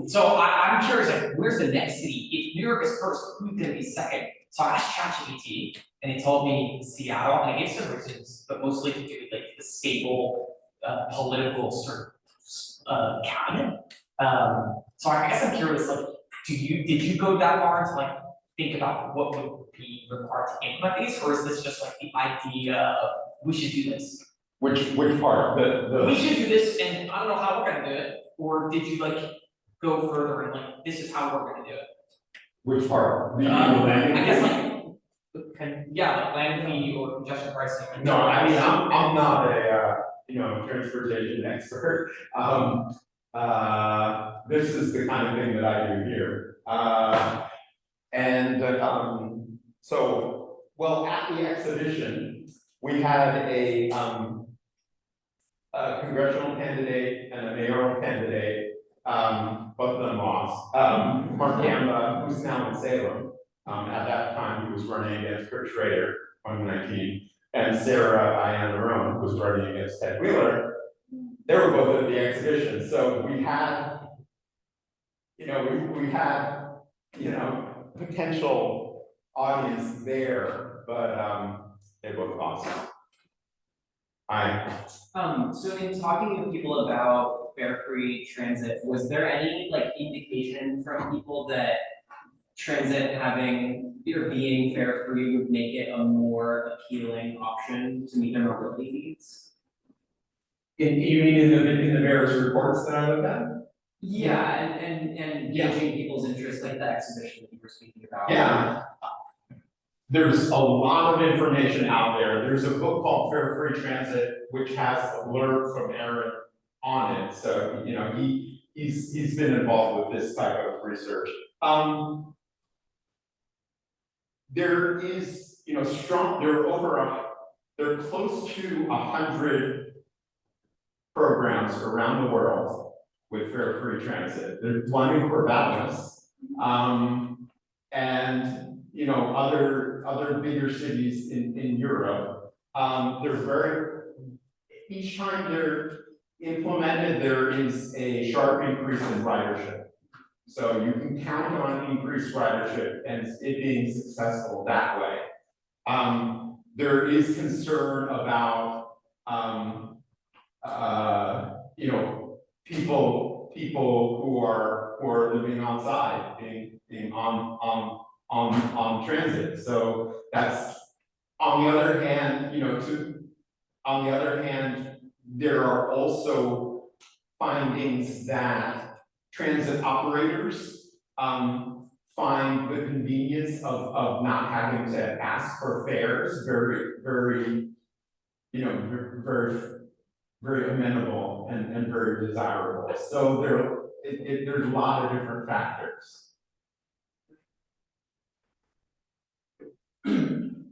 [SPEAKER 16] So I'm curious, like, where's the next city? If New York is first, who's gonna be second? So I asked ChatGPT, and it told me Seattle, and I gave some reasons, but mostly to do with like the stable political sort of cabinet. So I guess I'm curious, like, did you go that far to like think about what would be required to implement these, or is this just like the idea of we should do this?
[SPEAKER 1] Which part?
[SPEAKER 16] We should do this, and I don't know how we're gonna do it, or did you like go further and like this is how we're gonna do it?
[SPEAKER 1] Which part?
[SPEAKER 16] I guess like land fee or congestion pricing.
[SPEAKER 1] No, I mean, I'm not a, transportation expert. This is the kind of thing that I do here. Well, at the exhibition, we had a congressional candidate and a mayoral candidate, both of them lost. Mark Gamba, who's now in Salem, at that time he was running against Kurt Schrader, 2019, and Sarah Ian Marone, who was running against Ted Wheeler. They were both at the exhibition, so we had, we had, potential audience there, but they both lost.
[SPEAKER 16] So in talking with people about fare-free transit, was there any like indication from people that transit having or being fare-free would make it a more appealing option to meet their mobility needs?
[SPEAKER 1] You mean in the various reports that I looked at?
[SPEAKER 16] Yeah, and gauging people's interest, like the exhibition that you were speaking about.
[SPEAKER 1] Yeah. There's a lot of information out there. There's a book called Fare Free Transit, which has a blurb from Aaron on it. So, he's been involved with this type of research. There is, there are close to 100 programs around the world with Fare Free Transit. There's one in Corvallis, and other bigger cities in Europe. Each time they're implemented, there is a sharp increase in ridership. So you can count on increased ridership and it being successful that way. There is concern about people who are living outside being on transit. So that's, on the other hand, there are also findings that transit operators find the convenience of not having to ask for fares very amenable and very desirable. So there's a lot of different factors.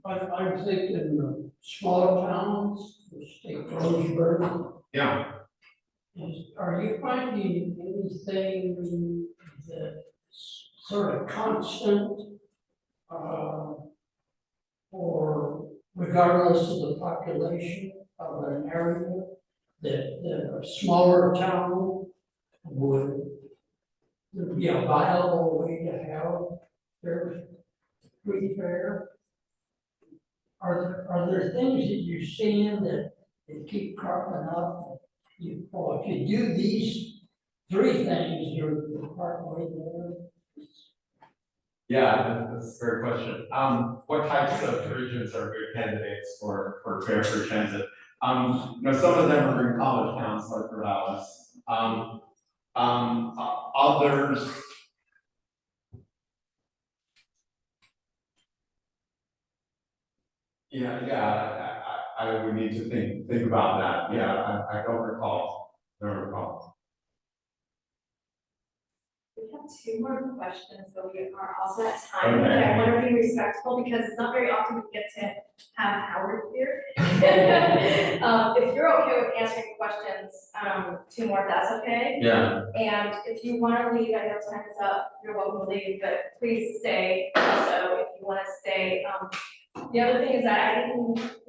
[SPEAKER 19] I'm thinking smaller towns, take Roseburg.
[SPEAKER 1] Yeah.
[SPEAKER 19] Are you finding anything that's sort of constant, or regardless of the population of an area, that a smaller town would be a viable way to have their free fare? Are there things that you're seeing that keep cropping up? If you do these three things, you're partway there.
[SPEAKER 1] Yeah, that's a great question. What types of regions are good candidates for Fare Free Transit? Some of them are in college towns like Corvallis. Others. I would need to think about that. Yeah, I don't recall.
[SPEAKER 15] 2 more questions, but we are also at time, and I want to be respectful because it's not very often we get to have Howard here. If you're okay with answering questions, 2 more, if that's okay?
[SPEAKER 17] Yeah.
[SPEAKER 15] And if you want to leave, I know time is up, you're welcome to leave, but please stay also if you want to stay. The other thing is that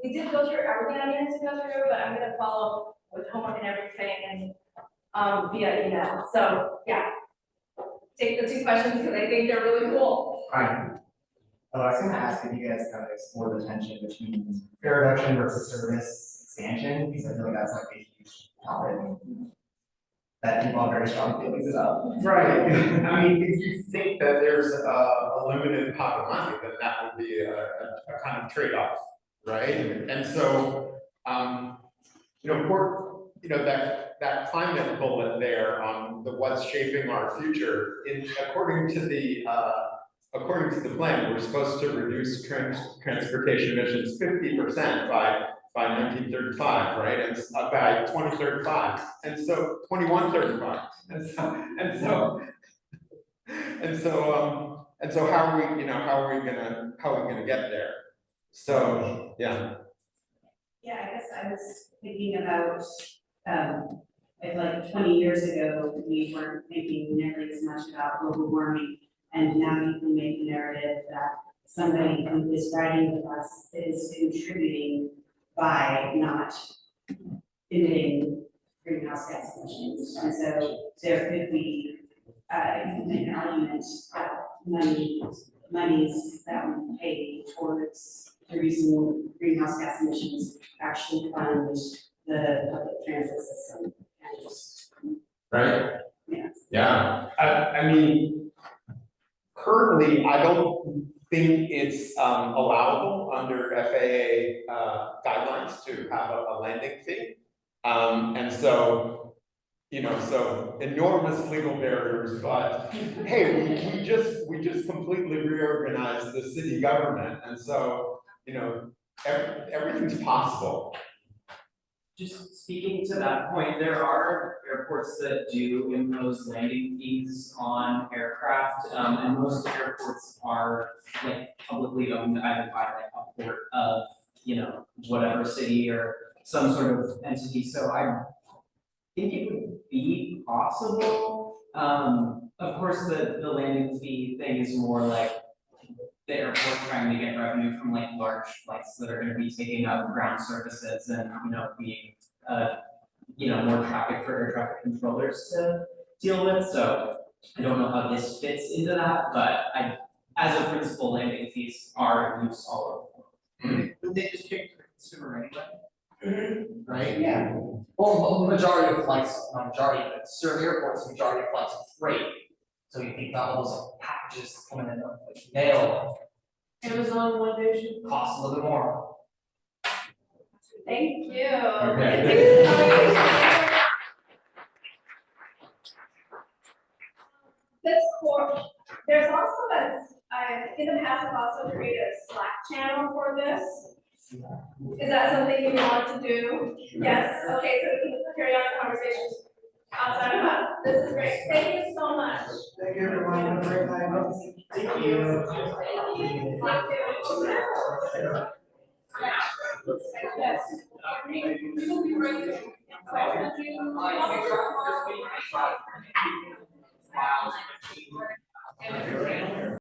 [SPEAKER 15] we did go through everything I needed to go through, but I'm gonna follow with homework and everything and via email. So yeah, take the 2 questions because I think they're really cool.
[SPEAKER 12] Right. I was gonna ask if you guys kind of explore the tension between fare reduction versus service expansion, because I feel like that's like a huge topic that people have very strong feelings about.
[SPEAKER 1] Right, I mean, if you think that there's a limited pot of money, then that would be a kind of trade-off, right? And so, that climate bullet there on the what's shaping our future, according to the plan, we're supposed to reduce transportation emissions 50% by 1935, right? And by 2035, and so 2135, and so how are we gonna get there? So yeah.
[SPEAKER 10] Yeah, I guess I was thinking about, I feel like 20 years ago, we weren't thinking nearly as much about global warming. And now you can make the narrative that somebody who is riding the bus is contributing by not emitting greenhouse gas emissions. And so there could be an argument that monies that we pay towards reducing greenhouse gas emissions actually fund the public transit system. And just,
[SPEAKER 1] Right?
[SPEAKER 10] yeah.
[SPEAKER 1] Yeah, I mean, currently, I don't think it's allowable under FAA guidelines to have a landing fee. And so, so enormous legal barriers, but hey, we just completely reorganized the city government, and so, everything's possible.
[SPEAKER 16] Just speaking to that point, there are airports that do impose landing fees on aircraft, and most airports are like publicly owned either by like a port of, whatever city or some sort of entity, so I think it would be possible. Of course, the landing fee thing is more like the airport trying to get revenue from like large flights that are gonna be taking up ground services and, being, more traffic for air traffic controllers to deal with, so I don't know how this fits into that, but as a principle, landing fees are in use all over.
[SPEAKER 11] Would they just kick to the consumer anyway?
[SPEAKER 12] Right?
[SPEAKER 11] Yeah. Well, the majority of flights, not majority, but certain airports, the majority of flights are freight. So you think about all those packages coming in, like mail,
[SPEAKER 15] Amazon One Day
[SPEAKER 11] costs a little bit more.
[SPEAKER 15] Thank you.
[SPEAKER 1] Okay.
[SPEAKER 2] This core, there's also in the past, I've also created a Slack channel for this. Is that something you want to do? Yes, okay, so we can carry on the conversations outside of us. This is great. Thank you so much.
[SPEAKER 13] Thank you, everyone. Have a great night.
[SPEAKER 2] Thank you. Yes.
[SPEAKER 15] We will be ready.